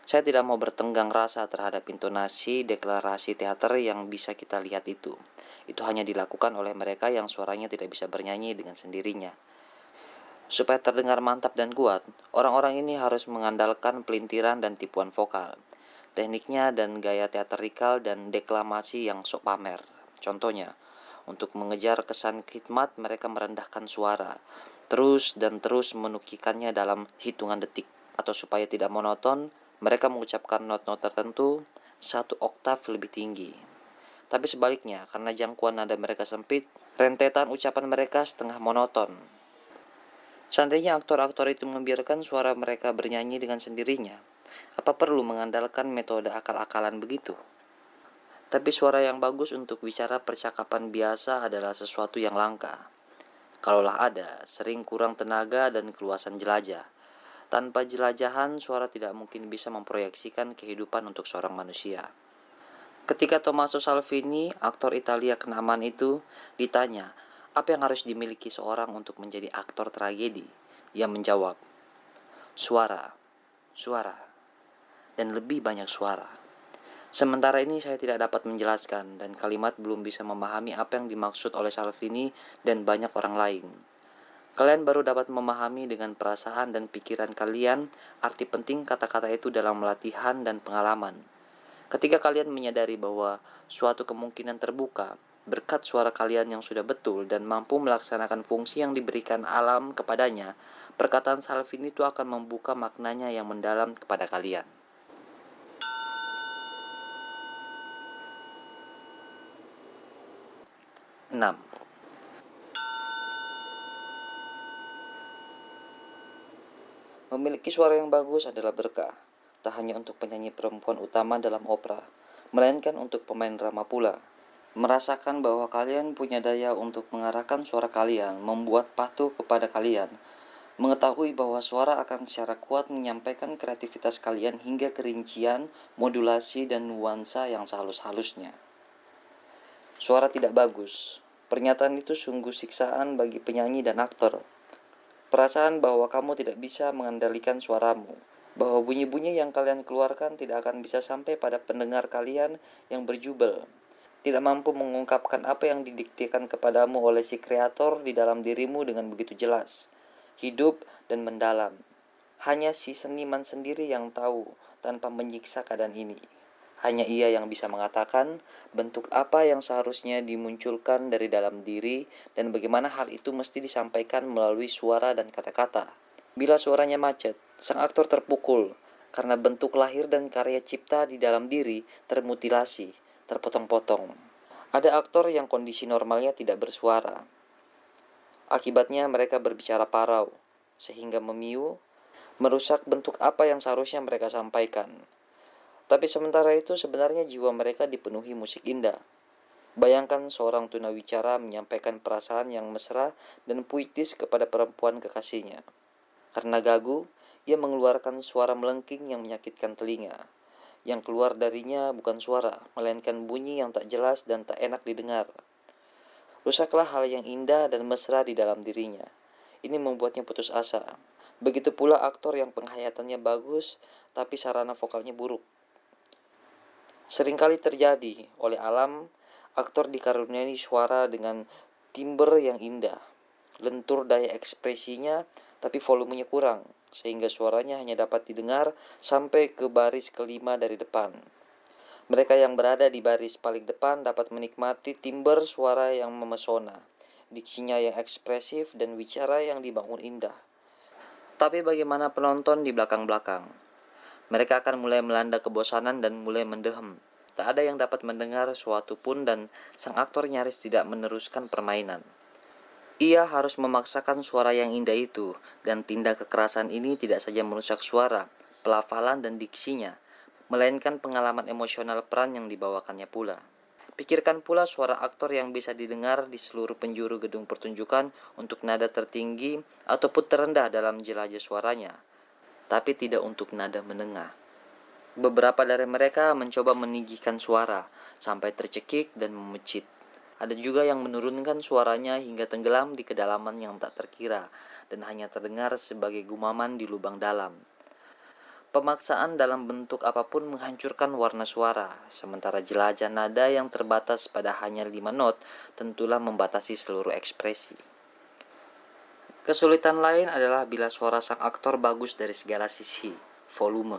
saya tidak mau bertenggang rasa terhadap intonasi, deklarasi teater yang bisa kita lihat itu. Itu hanya dilakukan oleh mereka yang suaranya tidak bisa bernyanyi dengan sendirinya. Supaya terdengar mantap dan kuat, orang-orang ini harus mengandalkan pelintiran dan tipuan vokal, tekniknya dan gaya teatrikal dan deklamasi yang sok pamer. Contohnya, untuk mengejar kesan khidmat mereka merendahkan suara, terus dan terus menukikannya dalam hitungan detik. Atau supaya tidak monoton, mereka mengucapkan not-not tertentu satu oktav lebih tinggi. Tapi sebaliknya, karena jangkauan nada mereka sempit, rentetan ucapan mereka setengah monoton. Seandainya aktor-aktor itu membiarkan suara mereka bernyanyi dengan sendirinya, apa perlu mengandalkan metode akal-akalan begitu? Tapi suara yang bagus untuk bicara percakapan biasa adalah sesuatu yang langka. Kalaulah ada, sering kurang tenaga dan keluasan jelajah. Tanpa jelajahan, suara tidak mungkin bisa memproyeksikan kehidupan untuk seorang manusia. Ketika Tommaso Salvini, aktor Italia kenamaan itu, ditanya, apa yang harus dimiliki seorang untuk menjadi aktor tragedi? Ia menjawab, suara, suara, dan lebih banyak suara. Sementara ini saya tidak dapat menjelaskan dan kalimat belum bisa memahami apa yang dimaksud oleh Salvini dan banyak orang lain. Kalian baru dapat memahami dengan perasaan dan pikiran kalian arti penting kata-kata itu dalam latihan dan pengalaman. Ketika kalian menyadari bahwa suatu kemungkinan terbuka, berkat suara kalian yang sudah betul dan mampu melaksanakan fungsi yang diberikan alam kepadanya, perkataan Salvin itu akan membuka maknanya yang mendalam kepada kalian. 6. Memiliki suara yang bagus adalah berkah, tak hanya untuk penyanyi perempuan utama dalam opera, melainkan untuk pemain drama pula. Merasakan bahwa kalian punya daya untuk mengarahkan suara kalian, membuat patuh kepada kalian, mengetahui bahwa suara akan secara kuat menyampaikan kreativitas kalian hingga kerincian, modulasi, dan nuansa yang sehalus-halusnya. Suara tidak bagus. Pernyataan itu sungguh siksaan bagi penyanyi dan aktor. Perasaan bahwa kamu tidak bisa mengendalikan suaramu, bahwa bunyi-bunyi yang kalian keluarkan tidak akan bisa sampai pada pendengar kalian yang berjubel, tidak mampu mengungkapkan apa yang didiktikan kepadamu oleh si kreator di dalam dirimu dengan begitu jelas, hidup dan mendalam. Hanya si seniman sendiri yang tahu tanpa menyiksa keadaan ini. Hanya ia yang bisa mengatakan bentuk apa yang seharusnya dimunculkan dari dalam diri dan bagaimana hal itu mesti disampaikan melalui suara dan kata-kata. Bila suaranya macet, sang aktor terpukul karena bentuk lahir dan karya cipta di dalam diri termutilasi, terpotong-potong. Ada aktor yang kondisi normalnya tidak bersuara. Akibatnya mereka berbicara parau, sehingga merusak bentuk apa yang seharusnya mereka sampaikan. Tapi sementara itu sebenarnya jiwa mereka dipenuhi musik indah. Bayangkan seorang tunawicara menyampaikan perasaan yang mesra dan puitis kepada perempuan kekasihnya. Karena gagu, ia mengeluarkan suara melengking yang menyakitkan telinga. Yang keluar darinya bukan suara, melainkan bunyi yang tak jelas dan tak enak didengar. Rusaklah hal yang indah dan mesra di dalam dirinya. Ini membuatnya putus asa. Begitu pula aktor yang penghayatannya bagus, tapi sarana vokalnya buruk. Seringkali terjadi oleh alam, aktor dikaruniai suara dengan timbre yang indah, lentur daya ekspresinya, tapi volumenya kurang, sehingga suaranya hanya dapat didengar sampai ke baris kelima dari depan. Mereka yang berada di baris paling depan dapat menikmati timbre suara yang memesona, diksinya yang ekspresif, dan wicara yang dibangun indah. Tapi bagaimana penonton di belakang-belakang? Mereka akan mulai melanda kebosanan dan mulai mendehem. Tak ada yang dapat mendengar sesuatu pun dan sang aktor nyaris tidak meneruskan permainan. Ia harus memaksakan suara yang indah itu, dan tindak kekerasan ini tidak saja merusak suara, pelafalan dan diksinya, melainkan pengalaman emosional peran yang dibawakannya pula. Pikirkan pula suara aktor yang bisa didengar di seluruh penjuru gedung pertunjukan untuk nada tertinggi ataupun terendah dalam jelajah suaranya, tapi tidak untuk nada menengah. Beberapa dari mereka mencoba meninggikan suara sampai tercekik dan memecit. Ada juga yang menurunkan suaranya hingga tenggelam di kedalaman yang tak terkira dan hanya terdengar sebagai gumaman di lubang dalam. Pemaksaan dalam bentuk apapun menghancurkan warna suara, sementara jelajah nada yang terbatas pada hanya 5 not tentulah membatasi seluruh ekspresi. Kesulitan lain adalah bila suara sang aktor bagus dari segala sisi, volume,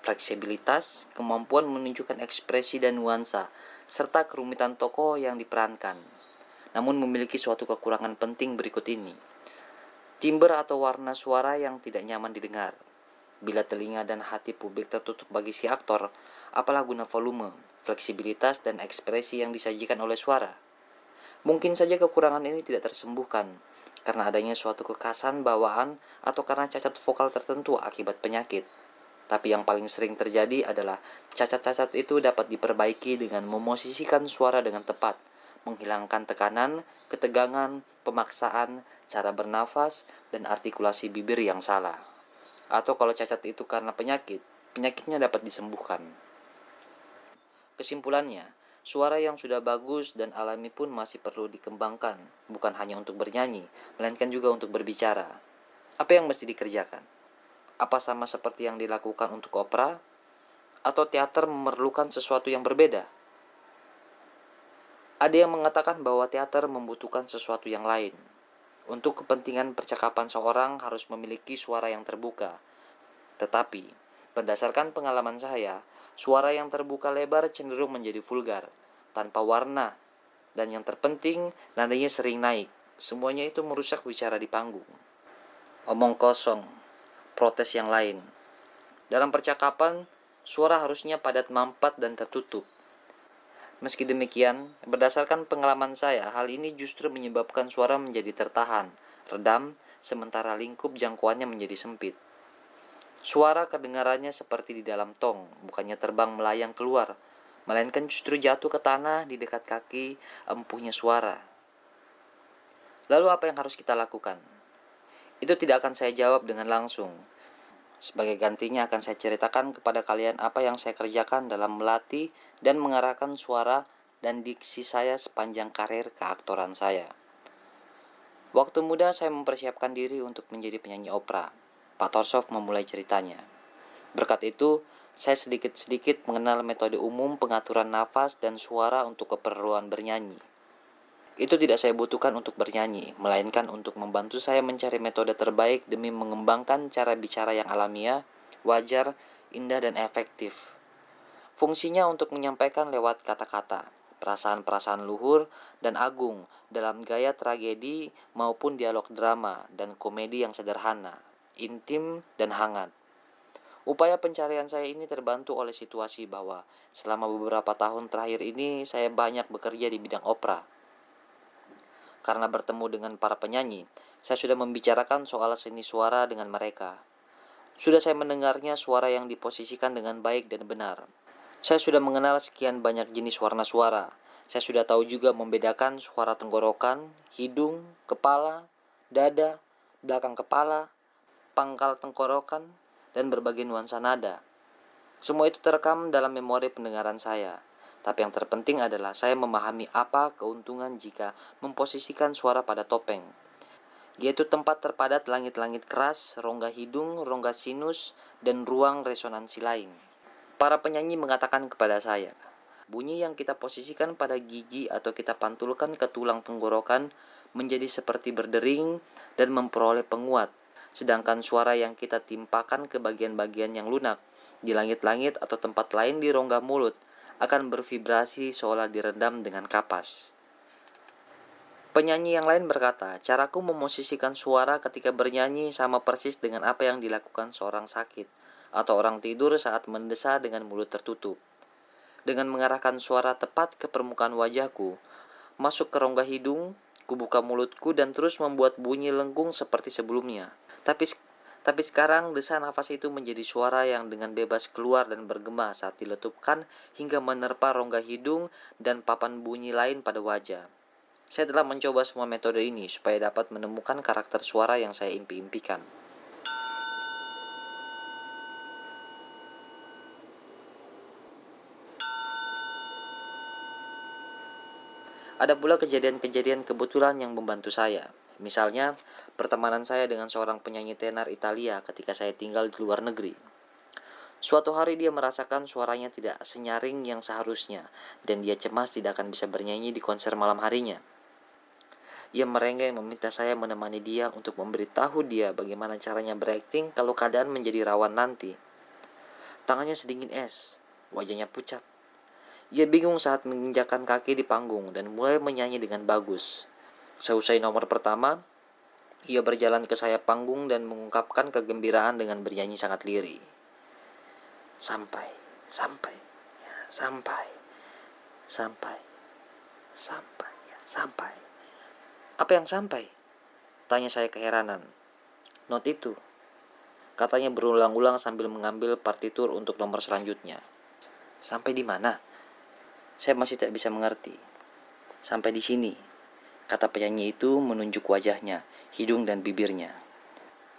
fleksibilitas, kemampuan menunjukkan ekspresi dan nuansa, serta kerumitan tokoh yang diperankan. Namun memiliki suatu kekurangan penting berikut ini. Timbre atau warna suara yang tidak nyaman didengar. Bila telinga dan hati publik tertutup bagi si aktor, apalah guna volume, fleksibilitas, dan ekspresi yang disajikan oleh suara? Mungkin saja kekurangan ini tidak tersembuhkan, karena adanya suatu kekasan bawaan atau karena cacat vokal tertentu akibat penyakit. Tapi yang paling sering terjadi adalah cacat-cacat itu dapat diperbaiki dengan memosisikan suara dengan tepat, menghilangkan tekanan, ketegangan, pemaksaan, cara bernafas, dan artikulasi bibir yang salah. Atau kalau cacat itu karena penyakit, penyakitnya dapat disembuhkan. Kesimpulannya, suara yang sudah bagus dan alami pun masih perlu dikembangkan, bukan hanya untuk bernyanyi, melainkan juga untuk berbicara. Apa yang mesti dikerjakan? Apa sama seperti yang dilakukan untuk opera? Atau teater memerlukan sesuatu yang berbeda? Ada yang mengatakan bahwa teater membutuhkan sesuatu yang lain. Untuk kepentingan percakapan seorang harus memiliki suara yang terbuka. Tetapi, berdasarkan pengalaman saya, suara yang terbuka lebar cenderung menjadi vulgar, tanpa warna, dan yang terpenting, nadanya sering naik. Semuanya itu merusak bicara di panggung. Omong kosong, protes yang lain. Dalam percakapan, suara harusnya padat, mampat, dan tertutup. Meski demikian, berdasarkan pengalaman saya, hal ini justru menyebabkan suara menjadi tertahan, redam, sementara lingkup jangkauannya menjadi sempit. Suara kedengarannya seperti di dalam tong, bukannya terbang melayang keluar, melainkan justru jatuh ke tanah di dekat kaki empuhnya suara. Lalu apa yang harus kita lakukan? Itu tidak akan saya jawab dengan langsung. Sebagai gantinya akan saya ceritakan kepada kalian apa yang saya kerjakan dalam melatih dan mengarahkan suara dan diksi saya sepanjang karir keaktoran saya. Waktu muda saya mempersiapkan diri untuk menjadi penyanyi opera. Pak Torsov memulai ceritanya. Berkat itu, saya sedikit-sedikit mengenal metode umum pengaturan nafas dan suara untuk keperluan bernyanyi. Itu tidak saya butuhkan untuk bernyanyi, melainkan untuk membantu saya mencari metode terbaik demi mengembangkan cara bicara yang alamiah, wajar, indah, dan efektif. Fungsinya untuk menyampaikan lewat kata-kata, perasaan-perasaan luhur dan agung dalam gaya tragedi maupun dialog drama dan komedi yang sederhana, intim, dan hangat. Upaya pencarian saya ini terbantu oleh situasi bahwa selama beberapa tahun terakhir ini saya banyak bekerja di bidang opera. Karena bertemu dengan para penyanyi, saya sudah membicarakan soal seni suara dengan mereka. Sudah saya mendengarnya suara yang diposisikan dengan baik dan benar. Saya sudah mengenal sekian banyak jenis warna suara. Saya sudah tahu juga membedakan suara tenggorokan, hidung, kepala, dada, belakang kepala, pangkal tenggorokan, dan berbagai nuansa nada. Semua itu terekam dalam memori pendengaran saya. Tapi yang terpenting adalah saya memahami apa keuntungan jika memposisikan suara pada topeng, yaitu tempat terpadat langit-langit keras, rongga hidung, rongga sinus, dan ruang resonansi lain. Para penyanyi mengatakan kepada saya, bunyi yang kita posisikan pada gigi atau kita pantulkan ke tulang tenggorokan menjadi seperti berdering dan memperoleh penguat, sedangkan suara yang kita timpakan ke bagian-bagian yang lunak, di langit-langit atau tempat lain di rongga mulut, akan bervibrasi seolah direndam dengan kapas. Penyanyi yang lain berkata, caraku memosisikan suara ketika bernyanyi sama persis dengan apa yang dilakukan seorang sakit atau orang tidur saat mendesah dengan mulut tertutup. Dengan mengarahkan suara tepat ke permukaan wajahku, masuk ke rongga hidung, kubuka mulutku dan terus membuat bunyi lengkung seperti sebelumnya. Tapi sekarang desa nafas itu menjadi suara yang dengan bebas keluar dan bergema saat diletupkan hingga menerpa rongga hidung dan papan bunyi lain pada wajah. Saya telah mencoba semua metode ini supaya dapat menemukan karakter suara yang saya impi-impikan. Ada pula kejadian-kejadian kebetulan yang membantu saya. Misalnya, pertemanan saya dengan seorang penyanyi tenar Italia ketika saya tinggal di luar negeri. Suatu hari dia merasakan suaranya tidak senyaring yang seharusnya, dan dia cemas tidak akan bisa bernyanyi di konser malam harinya. Ia merengek meminta saya menemani dia untuk memberitahu dia bagaimana caranya berakting kalau keadaan menjadi rawan nanti. Tangannya sedingin es, wajahnya pucat. Ia bingung saat menginjakkan kaki di panggung dan mulai menyanyi dengan bagus. Seusai nomor pertama, ia berjalan ke sayap panggung dan mengungkapkan kegembiraan dengan bernyanyi sangat lirih. Sampai, sampai, sampai, sampai, sampai, sampai. Apa yang sampai? Tanya saya keheranan. Not itu, katanya berulang-ulang sambil mengambil partitur untuk nomor selanjutnya. Sampai di mana? Saya masih tidak bisa mengerti. Sampai di sini, kata penyanyi itu menunjuk wajahnya, hidung dan bibirnya.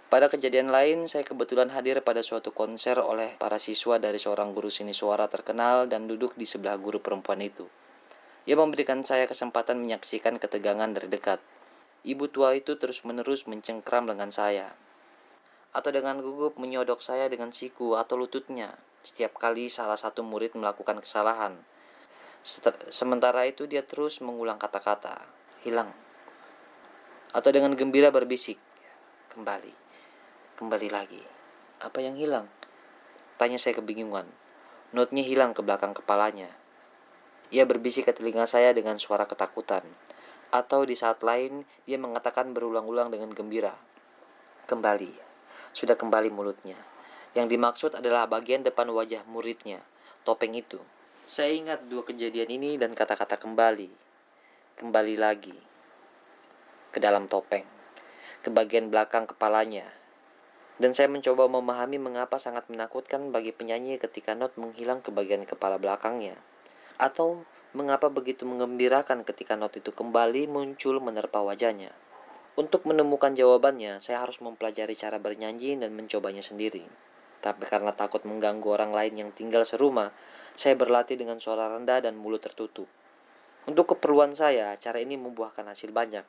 Pada kejadian lain, saya kebetulan hadir pada suatu konser oleh para siswa dari seorang guru seni suara terkenal dan duduk di sebelah guru perempuan itu. Ia memberikan saya kesempatan menyaksikan ketegangan dari dekat. Ibu tua itu terus-menerus mencengkram lengan saya, atau dengan gugup menyodok saya dengan siku atau lututnya setiap kali salah satu murid melakukan kesalahan. Sementara itu dia terus mengulang kata-kata, hilang, Atau dengan gembira berbisik, kembali, kembali lagi. Apa yang hilang? Tanya saya kebingungan. Notnya hilang ke belakang kepalanya. Ia berbisik ke telinga saya dengan suara ketakutan. Atau di saat lain, dia mengatakan berulang-ulang dengan gembira. Kembali. Sudah kembali mulutnya. Yang dimaksud adalah bagian depan wajah muridnya, topeng itu. Saya ingat dua kejadian ini dan kata-kata kembali. Kembali lagi. Ke dalam topeng. Ke bagian belakang kepalanya. Dan saya mencoba memahami mengapa sangat menakutkan bagi penyanyi ketika not menghilang ke bagian kepala belakangnya. Atau mengapa begitu mengembirakan ketika not itu kembali muncul menerpa wajahnya. Untuk menemukan jawabannya, saya harus mempelajari cara bernyanyi dan mencobanya sendiri. Tapi karena takut mengganggu orang lain yang tinggal serumah, saya berlatih dengan suara rendah dan mulut tertutup. Untuk keperluan saya, cara ini membuahkan hasil banyak.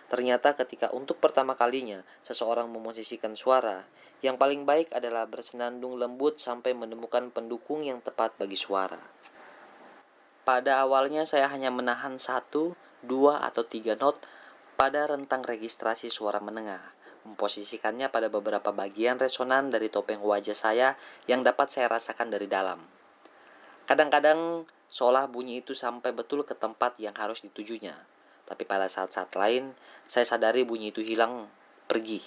Ternyata ketika untuk pertama kalinya seseorang memosisikan suara, yang paling baik adalah bersenandung lembut sampai menemukan pendukung yang tepat bagi suara. Pada awalnya saya hanya menahan 1, 2, atau 3 not pada rentang registrasi suara menengah, memposisikannya pada beberapa bagian resonan dari topeng wajah saya yang dapat saya rasakan dari dalam. Kadang-kadang seolah bunyi itu sampai betul ke tempat yang harus ditujunya, tapi pada saat-saat lain saya sadari bunyi itu hilang, pergi.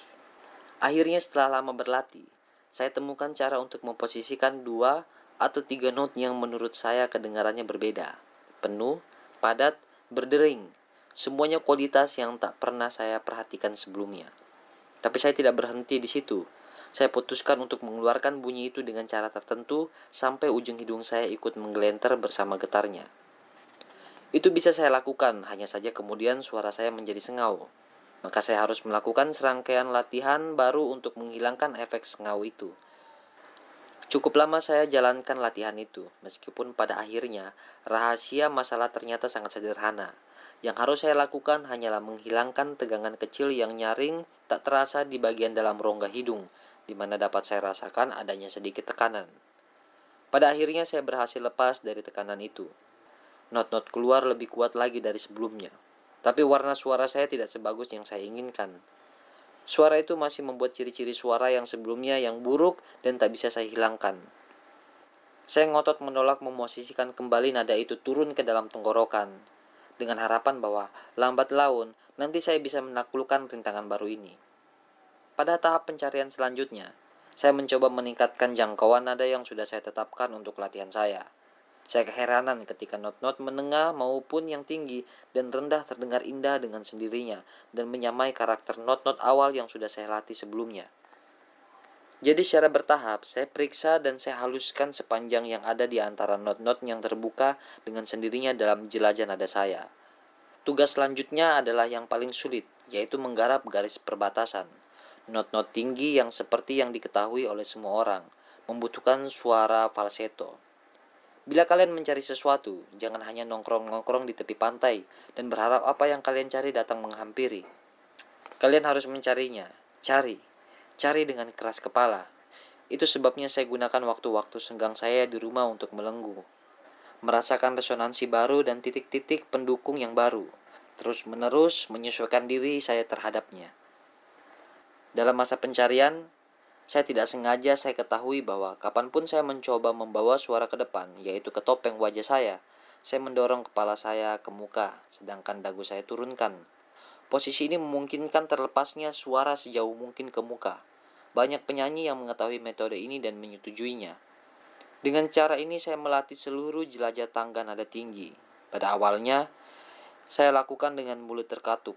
Akhirnya setelah lama berlatih, saya temukan cara untuk memposisikan 2 atau 3 not yang menurut saya kedengarannya berbeda. Penuh, padat, berdering. Semuanya kualitas yang tak pernah saya perhatikan sebelumnya. Tapi saya tidak berhenti di situ. Saya putuskan untuk mengeluarkan bunyi itu dengan cara tertentu sampai ujung hidung saya ikut menggelentar bersama getarnya. Itu bisa saya lakukan, hanya saja kemudian suara saya menjadi sengau. Maka saya harus melakukan serangkaian latihan baru untuk menghilangkan efek sengau itu. Cukup lama saya jalankan latihan itu, meskipun pada akhirnya rahasia masalah ternyata sangat sederhana. Yang harus saya lakukan hanyalah menghilangkan tegangan kecil yang nyaring tak terasa di bagian dalam rongga hidung, di mana dapat saya rasakan adanya sedikit tekanan. Pada akhirnya saya berhasil lepas dari tekanan itu. Not-not keluar lebih kuat lagi dari sebelumnya. Tapi warna suara saya tidak sebagus yang saya inginkan. Suara itu masih membuat ciri-ciri suara yang sebelumnya yang buruk dan tak bisa saya hilangkan. Saya ngotot menolak memosisikan kembali nada itu turun ke dalam tenggorokan, dengan harapan bahwa lambat laun nanti saya bisa menaklukkan rintangan baru ini. Pada tahap pencarian selanjutnya, saya mencoba meningkatkan jangkauan nada yang sudah saya tetapkan untuk latihan saya. Saya keheranan ketika not-not menengah maupun yang tinggi dan rendah terdengar indah dengan sendirinya dan menyamai karakter not-not awal yang sudah saya latih sebelumnya. Jadi secara bertahap, saya periksa dan saya haluskan sepanjang yang ada di antara not-not yang terbuka dengan sendirinya dalam jelajah nada saya. Tugas selanjutnya adalah yang paling sulit, yaitu menggarap garis perbatasan. Not-not tinggi yang seperti yang diketahui oleh semua orang, membutuhkan suara falsetto. Bila kalian mencari sesuatu, jangan hanya nongkrong-nongkrong di tepi pantai dan berharap apa yang kalian cari datang menghampiri. Kalian harus mencarinya, cari dengan keras kepala. Itu sebabnya saya gunakan waktu-waktu senggang saya di rumah untuk melenggu, merasakan resonansi baru dan titik-titik pendukung yang baru, terus-menerus menyesuaikan diri saya terhadapnya. Dalam masa pencarian, saya tidak sengaja saya ketahui bahwa kapanpun saya mencoba membawa suara ke depan, yaitu ke topeng wajah saya mendorong kepala saya ke muka, sedangkan dagu saya turunkan. Posisi ini memungkinkan terlepasnya suara sejauh mungkin ke muka. Banyak penyanyi yang mengetahui metode ini dan menyetujuinya. Dengan cara ini saya melatih seluruh jelajah tangga nada tinggi. Pada awalnya, saya lakukan dengan mulut terkatup.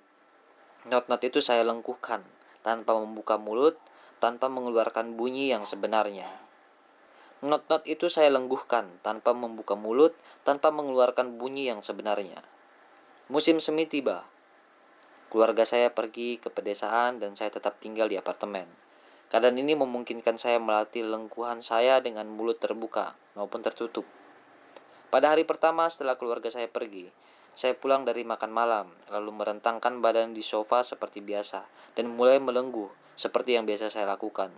Not-not itu saya lengkuhkan, tanpa membuka mulut, tanpa mengeluarkan bunyi yang sebenarnya. Not-not itu saya lengguhkan, tanpa membuka mulut, tanpa mengeluarkan bunyi yang sebenarnya. Musim semi tiba. Keluarga saya pergi ke pedesaan dan saya tetap tinggal di apartemen. Keadaan ini memungkinkan saya melatih lengkuhan saya dengan mulut terbuka maupun tertutup. Pada hari pertama setelah keluarga saya pergi, saya pulang dari makan malam, lalu merentangkan badan di sofa seperti biasa, dan mulai melenggu, seperti yang biasa saya lakukan.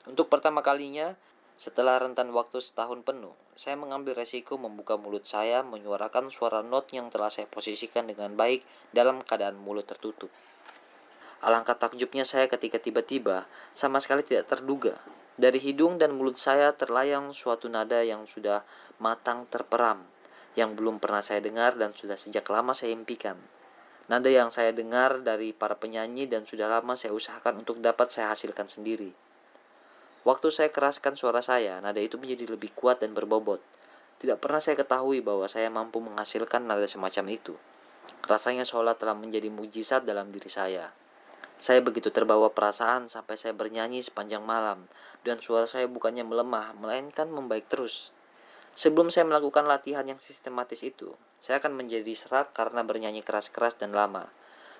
Untuk pertama kalinya, setelah rentan waktu setahun penuh, saya mengambil resiko membuka mulut saya menyuarakan suara not yang telah saya posisikan dengan baik dalam keadaan mulut tertutup. Alangkah takjubnya saya ketika tiba-tiba, sama sekali tidak terduga, dari hidung dan mulut saya terlayang suatu nada yang sudah matang terperam, yang belum pernah saya dengar dan sudah sejak lama saya impikan. Nada yang saya dengar dari para penyanyi dan sudah lama saya usahakan untuk dapat saya hasilkan sendiri. Waktu saya keraskan suara saya, nada itu menjadi lebih kuat dan berbobot. Tidak pernah saya ketahui bahwa saya mampu menghasilkan nada semacam itu. Rasanya seolah telah menjadi mujizat dalam diri saya. Saya begitu terbawa perasaan sampai saya bernyanyi sepanjang malam, dan suara saya bukannya melemah, melainkan membaik terus. Sebelum saya melakukan latihan yang sistematis itu, saya akan menjadi serak karena bernyanyi keras-keras dan lama.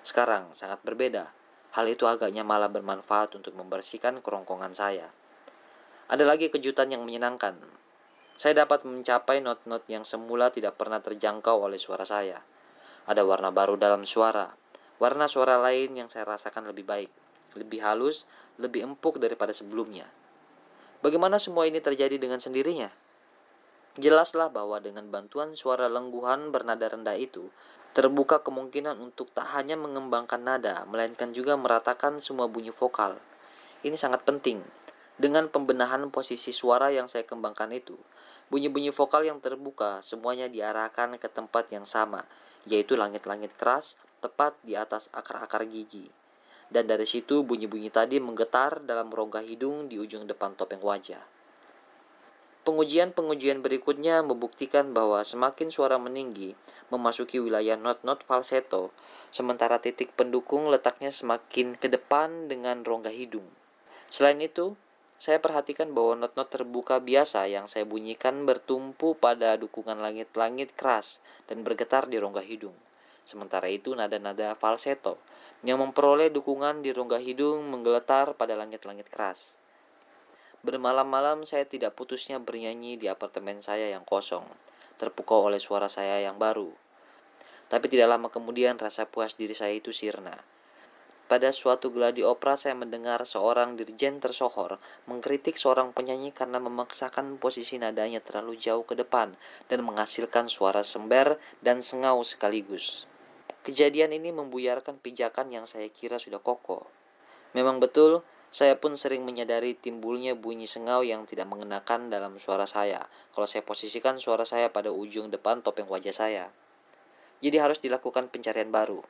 Sekarang sangat berbeda. Hal itu agaknya malah bermanfaat untuk membersihkan kerongkongan saya. Ada lagi kejutan yang menyenangkan. Saya dapat mencapai not-not yang semula tidak pernah terjangkau oleh suara saya. Ada warna baru dalam suara. Warna suara lain yang saya rasakan lebih baik, lebih halus, lebih empuk daripada sebelumnya. Bagaimana semua ini terjadi dengan sendirinya? Jelaslah bahwa dengan bantuan suara lengguhan bernada rendah itu, terbuka kemungkinan untuk tak hanya mengembangkan nada, melainkan juga meratakan semua bunyi vokal. Ini sangat penting. Dengan pembenahan posisi suara yang saya kembangkan itu, bunyi-bunyi vokal yang terbuka semuanya diarahkan ke tempat yang sama, yaitu langit-langit keras, tepat di atas akar-akar gigi. Dan dari situ bunyi-bunyi tadi menggetar dalam rongga hidung di ujung depan topeng wajah. Pengujian-pengujian berikutnya membuktikan bahwa semakin suara meninggi, memasuki wilayah not-not falsetto, sementara titik pendukung letaknya semakin ke depan dengan rongga hidung. Selain itu, saya perhatikan bahwa not-not terbuka biasa yang saya bunyikan bertumpu pada dukungan langit-langit keras dan bergetar di rongga hidung. Sementara itu, nada-nada falsetto yang memperoleh dukungan di rongga hidung menggeletar pada langit-langit keras. Bermalam-malam saya tidak putusnya bernyanyi di apartemen saya yang kosong, terpukau oleh suara saya yang baru. Tapi tidak lama kemudian rasa puas diri saya itu sirna. Pada suatu gladi opera saya mendengar seorang dirjen tersohor mengkritik seorang penyanyi karena memaksakan posisi nadanya terlalu jauh ke depan dan menghasilkan suara sember dan sengau sekaligus. Kejadian ini membuyarkan pijakan yang saya kira sudah kokoh. Memang betul, saya pun sering menyadari timbulnya bunyi sengau yang tidak mengenakan dalam suara saya kalau saya posisikan suara saya pada ujung depan topeng wajah saya. Jadi harus dilakukan pencarian baru.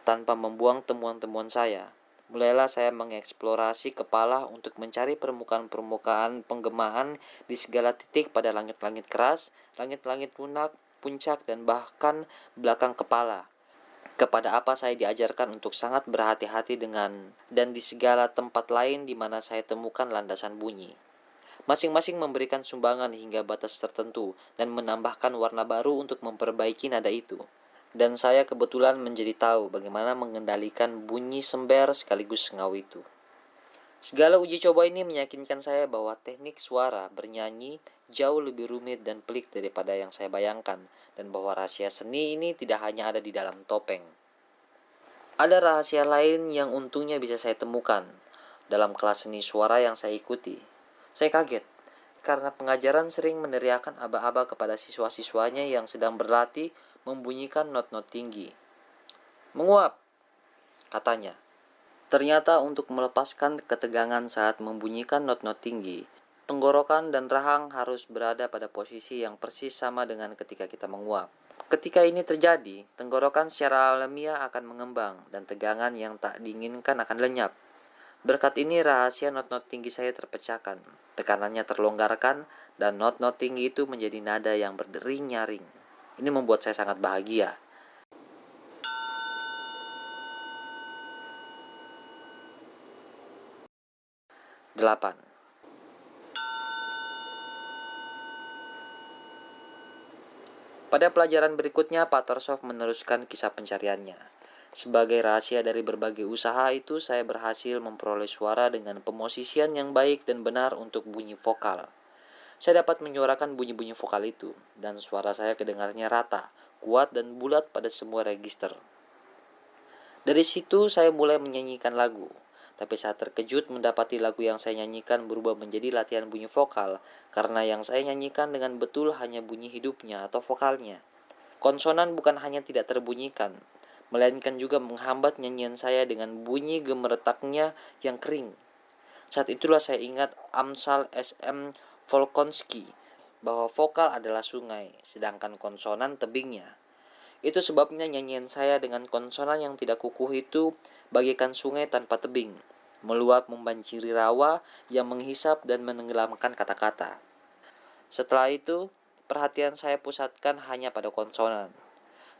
Tanpa membuang temuan-temuan saya, mulailah saya mengeksplorasi kepala untuk mencari permukaan-permukaan penggemaan di segala titik pada langit-langit keras, langit-langit lunak, puncak, dan bahkan belakang kepala. Kepada apa saya diajarkan untuk sangat berhati-hati dengan dan di segala tempat lain di mana saya temukan landasan bunyi. Masing-masing memberikan sumbangan hingga batas tertentu dan menambahkan warna baru untuk memperbaiki nada itu. Dan saya kebetulan menjadi tahu bagaimana mengendalikan bunyi sember sekaligus sengau itu. Segala uji coba ini meyakinkan saya bahwa teknik suara bernyanyi jauh lebih rumit dan pelik daripada yang saya bayangkan, dan bahwa rahasia seni ini tidak hanya ada di dalam topeng. Ada rahasia lain yang untungnya bisa saya temukan dalam kelas seni suara yang saya ikuti. Saya kaget karena pengajaran sering meneriakkan aba-aba kepada siswa-siswanya yang sedang berlatih membunyikan not-not tinggi. "Menguap," katanya. Ternyata untuk melepaskan ketegangan saat membunyikan not-not tinggi, tenggorokan dan rahang harus berada pada posisi yang persis sama dengan ketika kita menguap. Ketika ini terjadi, tenggorokan secara alamiah akan mengembang dan tegangan yang tak diinginkan akan lenyap. Berkat ini rahasia not-not tinggi saya terpecahkan, tekanannya terlonggarkan, dan not-not tinggi itu menjadi nada yang berdering-nyaring. Ini membuat saya sangat bahagia. Delapan. Pada pelajaran berikutnya, Pak Torsov meneruskan kisah pencariannya. Sebagai rahasia dari berbagai usaha itu, saya berhasil memperoleh suara dengan pemosisian yang baik dan benar untuk bunyi vokal. Saya dapat menyuarakan bunyi-bunyi vokal itu, dan suara saya kedengarannya rata, kuat, dan bulat pada semua register. Dari situ saya mulai menyanyikan lagu, tapi saya terkejut mendapati lagu yang saya nyanyikan berubah menjadi latihan bunyi vokal, karena yang saya nyanyikan dengan betul hanya bunyi hidupnya atau vokalnya. Konsonan bukan hanya tidak terbunyikan, melainkan juga menghambat nyanyian saya dengan bunyi gemeretaknya yang kering. Saat itulah saya ingat Amsal S.M. Volkonsky bahwa vokal adalah sungai, sedangkan konsonan tebingnya. Itu sebabnya nyanyian saya dengan konsonan yang tidak kukuh itu bagaikan sungai tanpa tebing, meluap membanjiri rawa yang menghisap dan menenggelamkan kata-kata. Setelah itu, perhatian saya pusatkan hanya pada konsonan.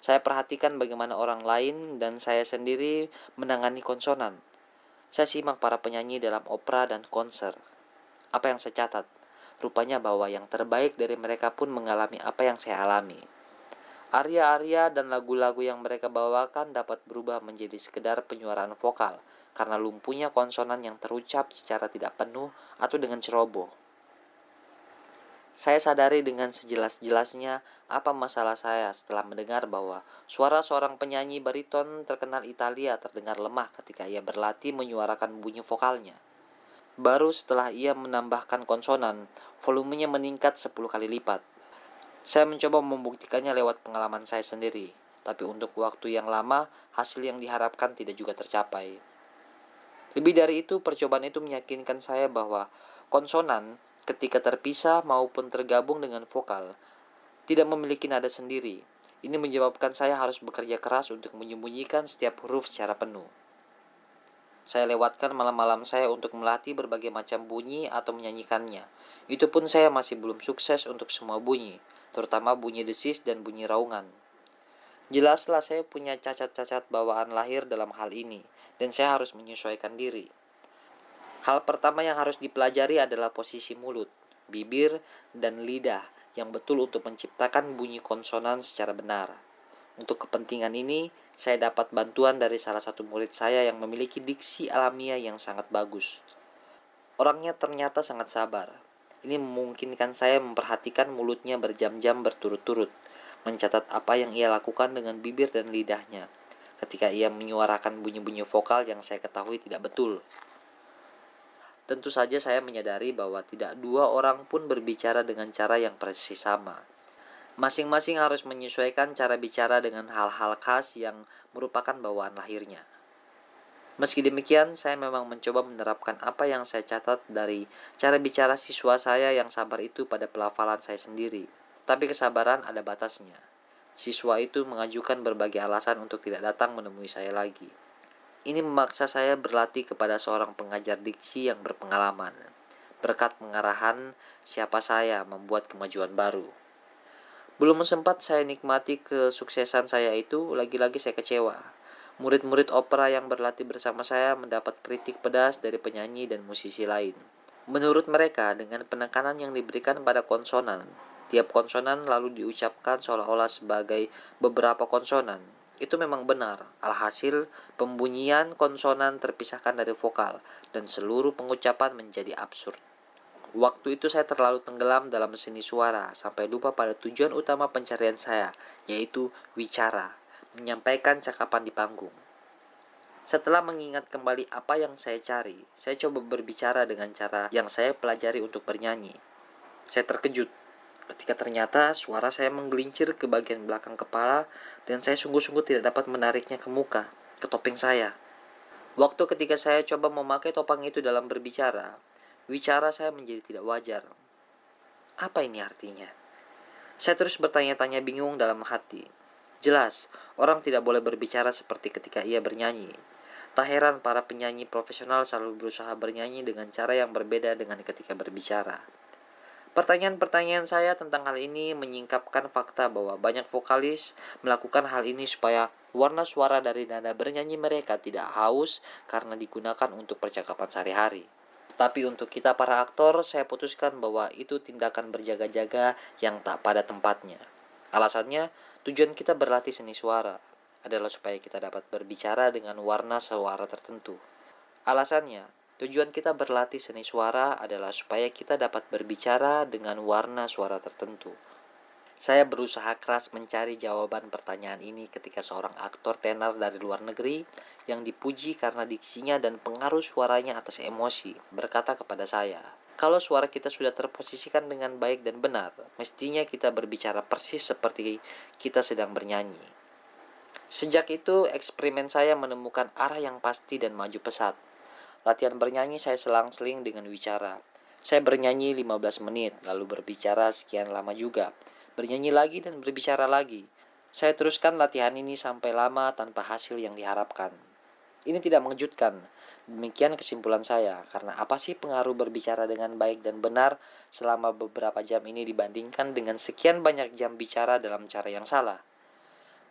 Saya perhatikan bagaimana orang lain dan saya sendiri menangani konsonan. Saya simak para penyanyi dalam opera dan konser. Apa yang saya catat? Rupanya bahwa yang terbaik dari mereka pun mengalami apa yang saya alami. Arya-arya dan lagu-lagu yang mereka bawakan dapat berubah menjadi sekedar penyuaraan vokal karena lumpuhnya konsonan yang terucap secara tidak penuh atau dengan ceroboh. Saya sadari dengan sejelas-jelasnya apa masalah saya setelah mendengar bahwa suara seorang penyanyi bariton terkenal Italia terdengar lemah ketika ia berlatih menyuarakan bunyi vokalnya. Baru setelah ia menambahkan konsonan, volumenya meningkat 10 kali lipat. Saya mencoba membuktikannya lewat pengalaman saya sendiri, tapi untuk waktu yang lama, hasil yang diharapkan tidak juga tercapai. Lebih dari itu, percobaan itu meyakinkan saya bahwa konsonan, ketika terpisah maupun tergabung dengan vokal, tidak memiliki nada sendiri. Ini menyebabkan saya harus bekerja keras untuk menyembunyikan setiap huruf secara penuh. Saya lewatkan malam-malam saya untuk melatih berbagai macam bunyi atau menyanyikannya. Itu pun saya masih belum sukses untuk semua bunyi, terutama bunyi desis dan bunyi raungan. Jelaslah saya punya cacat-cacat bawaan lahir dalam hal ini, dan saya harus menyesuaikan diri. Hal pertama yang harus dipelajari adalah posisi mulut, bibir, dan lidah yang betul untuk menciptakan bunyi konsonan secara benar. Untuk kepentingan ini, saya dapat bantuan dari salah satu murid saya yang memiliki diksi alamiah yang sangat bagus. Orangnya ternyata sangat sabar. Ini memungkinkan saya memperhatikan mulutnya berjam-jam berturut-turut, mencatat apa yang ia lakukan dengan bibir dan lidahnya ketika ia menyuarakan bunyi-bunyi vokal yang saya ketahui tidak betul. Tentu saja saya menyadari bahwa tidak dua orang pun berbicara dengan cara yang persis sama. Masing-masing harus menyesuaikan cara bicara dengan hal-hal khas yang merupakan bawaan lahirnya. Meski demikian, saya memang mencoba menerapkan apa yang saya catat dari cara bicara siswa saya yang sabar itu pada pelafalan saya sendiri. Tapi kesabaran ada batasnya. Siswa itu mengajukan berbagai alasan untuk tidak datang menemui saya lagi. Ini memaksa saya berlatih kepada seorang pengajar diksi yang berpengalaman. Berkat pengarahan siapa saya membuat kemajuan baru. Belum sempat saya nikmati kesuksesan saya itu, lagi-lagi saya kecewa. Murid-murid opera yang berlatih bersama saya mendapat kritik pedas dari penyanyi dan musisi lain. Menurut mereka, dengan penekanan yang diberikan pada konsonan, tiap konsonan lalu diucapkan seolah-olah sebagai beberapa konsonan. Itu memang benar, alhasil pembunyian konsonan terpisahkan dari vokal, dan seluruh pengucapan menjadi absurd. Waktu itu saya terlalu tenggelam dalam seni suara sampai lupa pada tujuan utama pencarian saya, yaitu wicara, menyampaikan cakapan di panggung. Setelah mengingat kembali apa yang saya cari, saya coba berbicara dengan cara yang saya pelajari untuk bernyanyi. Saya terkejut ketika ternyata suara saya menggelincir ke bagian belakang kepala dan saya sungguh-sungguh tidak dapat menariknya ke muka, ke topeng saya. Waktu ketika saya coba memakai topeng itu dalam berbicara, wicara saya menjadi tidak wajar. Apa ini artinya? Saya terus bertanya-tanya bingung dalam hati. Jelas, orang tidak boleh berbicara seperti ketika ia bernyanyi. Tak heran para penyanyi profesional selalu berusaha bernyanyi dengan cara yang berbeda dengan ketika berbicara. Pertanyaan-pertanyaan saya tentang hal ini menyingkapkan fakta bahwa banyak vokalis melakukan hal ini supaya warna suara dari nada bernyanyi mereka tidak haus karena digunakan untuk percakapan sehari-hari. Tapi untuk kita para aktor, saya putuskan bahwa itu tindakan berjaga-jaga yang tak pada tempatnya. Alasannya, tujuan kita berlatih seni suara adalah supaya kita dapat berbicara dengan warna suara tertentu. Alasannya, tujuan kita berlatih seni suara adalah supaya kita dapat berbicara dengan warna suara tertentu. Saya berusaha keras mencari jawaban pertanyaan ini ketika seorang aktor tenar dari luar negeri yang dipuji karena diksinya dan pengaruh suaranya atas emosi berkata kepada saya, "Kalau suara kita sudah terposisikan dengan baik dan benar, mestinya kita berbicara persis seperti kita sedang bernyanyi." Sejak itu, eksperimen saya menemukan arah yang pasti dan maju pesat. Latihan bernyanyi saya selang-seling dengan wicara. Saya bernyanyi 15 menit, lalu berbicara sekian lama juga. Bernyanyi lagi dan berbicara lagi. Saya teruskan latihan ini sampai lama tanpa hasil yang diharapkan. Ini tidak mengejutkan. Demikian kesimpulan saya, karena apa sih pengaruh berbicara dengan baik dan benar selama beberapa jam ini dibandingkan dengan sekian banyak jam bicara dalam cara yang salah?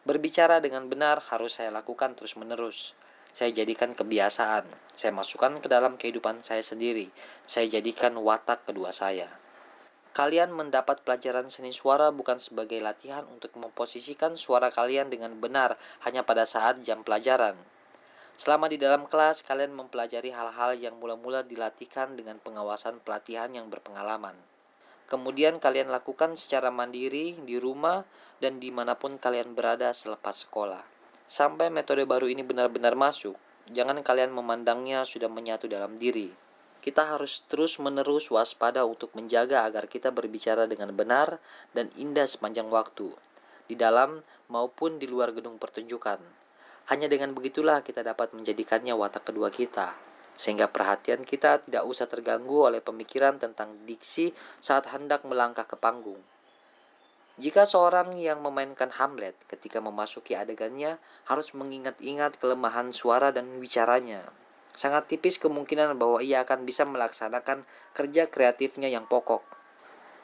Berbicara dengan benar harus saya lakukan terus-menerus. Saya jadikan kebiasaan. Saya masukkan ke dalam kehidupan saya sendiri. Saya jadikan watak kedua saya. Kalian mendapat pelajaran seni suara bukan sebagai latihan untuk memposisikan suara kalian dengan benar hanya pada saat jam pelajaran. Selama di dalam kelas, kalian mempelajari hal-hal yang mula-mula dilatihkan dengan pengawasan pelatihan yang berpengalaman. Kemudian kalian lakukan secara mandiri di rumah dan dimanapun kalian berada selepas sekolah. Sampai metode baru ini benar-benar masuk, jangan kalian memandangnya sudah menyatu dalam diri. Kita harus terus-menerus waspada untuk menjaga agar kita berbicara dengan benar dan indah sepanjang waktu, di dalam maupun di luar gedung pertunjukan. Hanya dengan begitulah kita dapat menjadikannya watak kedua kita, sehingga perhatian kita tidak usah terganggu oleh pemikiran tentang diksi saat hendak melangkah ke panggung. Jika seorang yang memainkan Hamlet ketika memasuki adegannya harus mengingat-ingat kelemahan suara dan wicaranya, sangat tipis kemungkinan bahwa ia akan bisa melaksanakan kerja kreatifnya yang pokok.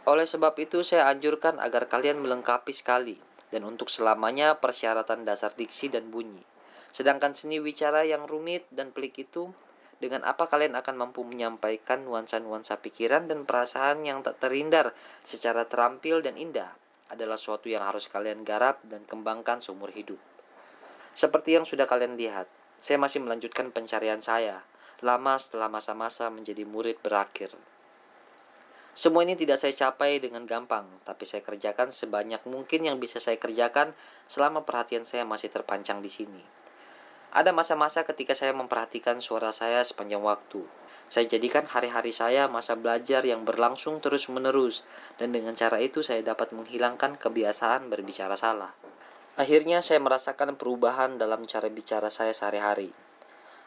Oleh sebab itu saya anjurkan agar kalian melengkapi sekali dan untuk selamanya persyaratan dasar diksi dan bunyi. Sedangkan seni wicara yang rumit dan pelik itu, dengan apa kalian akan mampu menyampaikan nuansa-nuansa pikiran dan perasaan yang tak terhindar secara terampil dan indah, adalah suatu yang harus kalian garap dan kembangkan seumur hidup. Seperti yang sudah kalian lihat, saya masih melanjutkan pencarian saya, lama setelah masa-masa menjadi murid berakhir. Semua ini tidak saya capai dengan gampang, tapi saya kerjakan sebanyak mungkin yang bisa saya kerjakan selama perhatian saya masih terpancang di sini. Ada masa-masa ketika saya memperhatikan suara saya sepanjang waktu. Saya jadikan hari-hari saya masa belajar yang berlangsung terus-menerus, dan dengan cara itu saya dapat menghilangkan kebiasaan berbicara salah. Akhirnya saya merasakan perubahan dalam cara bicara saya sehari-hari.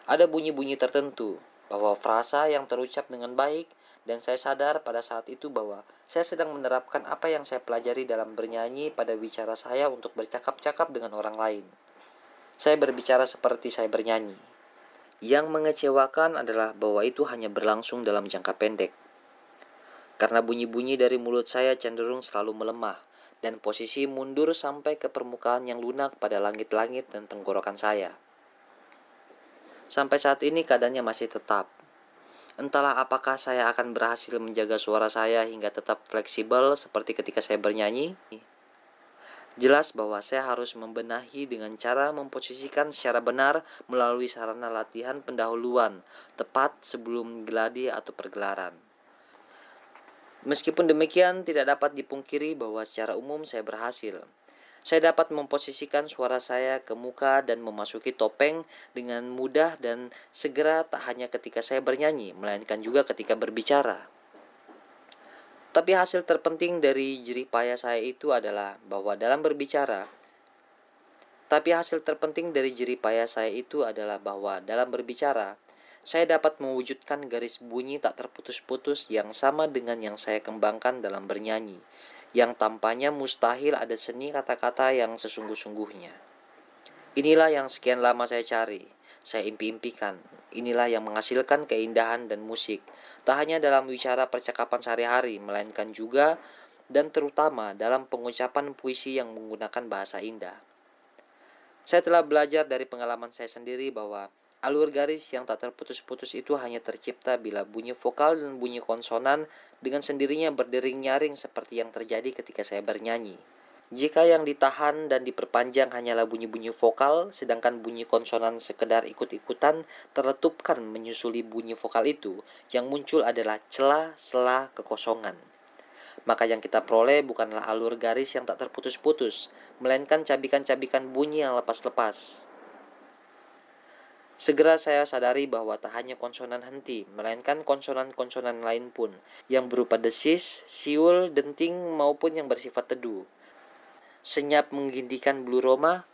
Ada bunyi-bunyi tertentu, bahwa frasa yang terucap dengan baik, dan saya sadar pada saat itu bahwa saya sedang menerapkan apa yang saya pelajari dalam bernyanyi pada bicara saya untuk bercakap-cakap dengan orang lain. Saya berbicara seperti saya bernyanyi. Yang mengecewakan adalah bahwa itu hanya berlangsung dalam jangka pendek. Karena bunyi-bunyi dari mulut saya cenderung selalu melemah, dan posisi mundur sampai ke permukaan yang lunak pada langit-langit dan tenggorokan saya. Sampai saat ini keadaannya masih tetap. Entahlah apakah saya akan berhasil menjaga suara saya hingga tetap fleksibel seperti ketika saya bernyanyi. Jelas bahwa saya harus membenahi dengan cara memposisikan secara benar melalui sarana latihan pendahuluan, tepat sebelum geladi atau pergelaran. Meskipun demikian, tidak dapat dipungkiri bahwa secara umum saya berhasil. Saya dapat memposisikan suara saya ke muka dan memasuki topeng dengan mudah dan segera, tak hanya ketika saya bernyanyi, melainkan juga ketika berbicara. Tapi hasil terpenting dari jerih payah saya itu adalah bahwa dalam berbicara, saya dapat mewujudkan garis bunyi tak terputus-putus yang sama dengan yang saya kembangkan dalam bernyanyi, yang tampaknya mustahil ada seni kata-kata yang sesungguh-sungguhnya. Inilah yang sekian lama saya cari, saya impi-impikan. Inilah yang menghasilkan keindahan dan musik, tak hanya dalam wicara percakapan sehari-hari, melainkan juga dan terutama dalam pengucapan puisi yang menggunakan bahasa indah. Saya telah belajar dari pengalaman saya sendiri bahwa alur garis yang tak terputus-putus itu hanya tercipta bila bunyi vokal dan bunyi konsonan dengan sendirinya berdering nyaring seperti yang terjadi ketika saya bernyanyi. Jika yang ditahan dan diperpanjang hanyalah bunyi-bunyi vokal, sedangkan bunyi konsonan sekedar ikut-ikutan terletupkan menyusuli bunyi vokal itu, yang muncul adalah celah-celah kekosongan. Maka yang kita peroleh bukanlah alur garis yang tak terputus-putus, melainkan cabikan-cabikan bunyi yang lepas-lepas. Segera saya sadari bahwa tak hanya konsonan henti, melainkan konsonan-konsonan lain pun, yang berupa desis, siul, denting, maupun yang bersifat teduh. Senyap menggindikan bulu roma,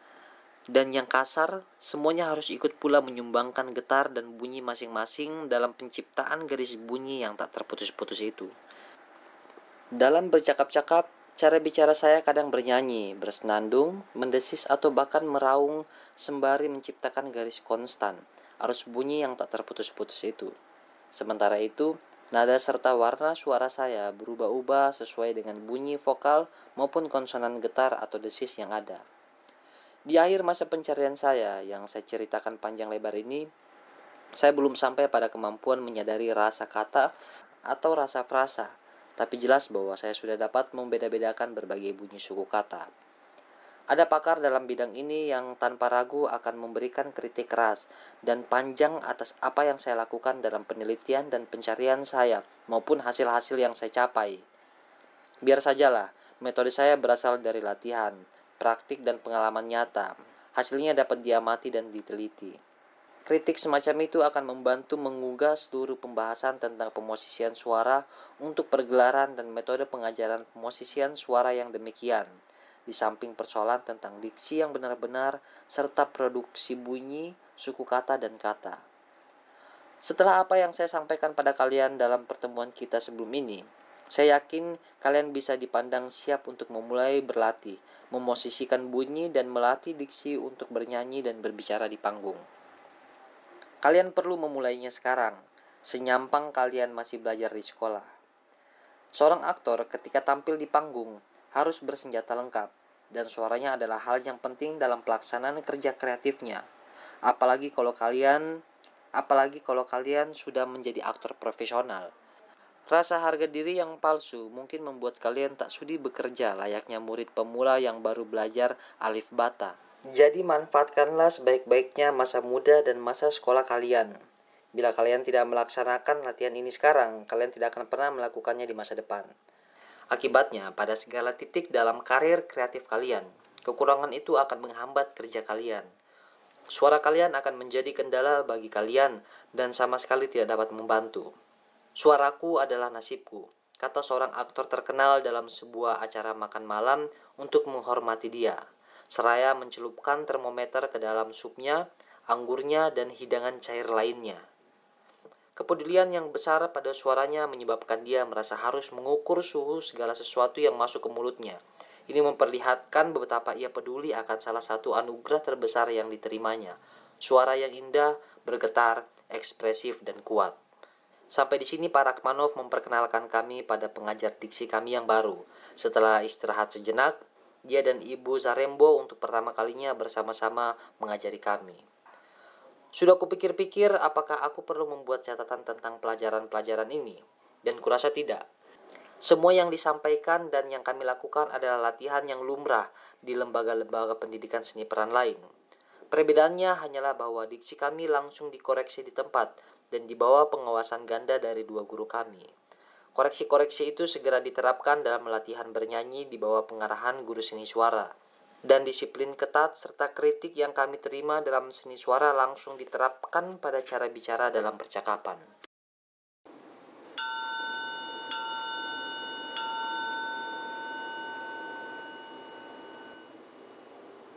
Dan yang kasar, semuanya harus ikut pula menyumbangkan getar dan bunyi masing-masing dalam penciptaan garis bunyi yang tak terputus-putus itu. Dalam bercakap-cakap, cara bicara saya kadang bernyanyi, bersenandung, mendesis atau bahkan meraung sembari menciptakan garis konstan, arus bunyi yang tak terputus-putus itu. Sementara itu, nada serta warna suara saya berubah-ubah sesuai dengan bunyi vokal maupun konsonan getar atau desis yang ada. Di akhir masa pencarian saya yang saya ceritakan panjang lebar ini, saya belum sampai pada kemampuan menyadari rasa kata atau rasa frasa, tapi jelas bahwa saya sudah dapat membeda-bedakan berbagai bunyi suku kata. Ada pakar dalam bidang ini yang tanpa ragu akan memberikan kritik keras dan panjang atas apa yang saya lakukan dalam penelitian dan pencarian saya maupun hasil-hasil yang saya capai. Biar sajalah, metode saya berasal dari latihan, praktik dan pengalaman nyata. Hasilnya dapat diamati dan diteliti. Kritik semacam itu akan membantu menggugah seluruh pembahasan tentang pemosisian suara untuk pergelaran dan metode pengajaran pemosisian suara yang demikian, di samping persoalan tentang diksi yang benar-benar serta produksi bunyi, suku kata, dan kata. Setelah apa yang saya sampaikan pada kalian dalam pertemuan kita sebelum ini, saya yakin kalian bisa dipandang siap untuk memulai berlatih, memosisikan bunyi dan melatih diksi untuk bernyanyi dan berbicara di panggung. Kalian perlu memulainya sekarang, senyampang kalian masih belajar di sekolah. Seorang aktor ketika tampil di panggung harus bersenjata lengkap, dan suaranya adalah hal yang penting dalam pelaksanaan kerja kreatifnya. Apalagi kalau kalian sudah menjadi aktor profesional. Rasa harga diri yang palsu mungkin membuat kalian tak sudi bekerja layaknya murid pemula yang baru belajar alif bata. Jadi manfaatkanlah sebaik-baiknya masa muda dan masa sekolah kalian. Bila kalian tidak melaksanakan latihan ini sekarang, kalian tidak akan pernah melakukannya di masa depan. Akibatnya, pada segala titik dalam karir kreatif kalian, kekurangan itu akan menghambat kerja kalian. Suara kalian akan menjadi kendala bagi kalian dan sama sekali tidak dapat membantu. Suaraku adalah nasibku, kata seorang aktor terkenal dalam sebuah acara makan malam untuk menghormati dia, seraya mencelupkan termometer ke dalam supnya, anggurnya, dan hidangan cair lainnya. Kepedulian yang besar pada suaranya menyebabkan dia merasa harus mengukur suhu segala sesuatu yang masuk ke mulutnya. Ini memperlihatkan betapa ia peduli akan salah satu anugerah terbesar yang diterimanya, suara yang indah, bergetar, ekspresif, dan kuat. Sampai di sini Pak Rakmanov memperkenalkan kami pada pengajar diksi kami yang baru. Setelah istirahat sejenak, dia dan Ibu Zarembo untuk pertama kalinya bersama-sama mengajari kami. Sudah kupikir-pikir apakah aku perlu membuat catatan tentang pelajaran-pelajaran ini, dan kurasa tidak. Semua yang disampaikan dan yang kami lakukan adalah latihan yang lumrah di lembaga-lembaga pendidikan seni peran lain. Perbedaannya hanyalah bahwa diksi kami langsung dikoreksi di tempat dan di bawah pengawasan ganda dari 2 guru kami. Koreksi-koreksi itu segera diterapkan dalam latihan bernyanyi di bawah pengarahan guru seni suara. Dan disiplin ketat serta kritik yang kami terima dalam seni suara langsung diterapkan pada cara bicara dalam percakapan.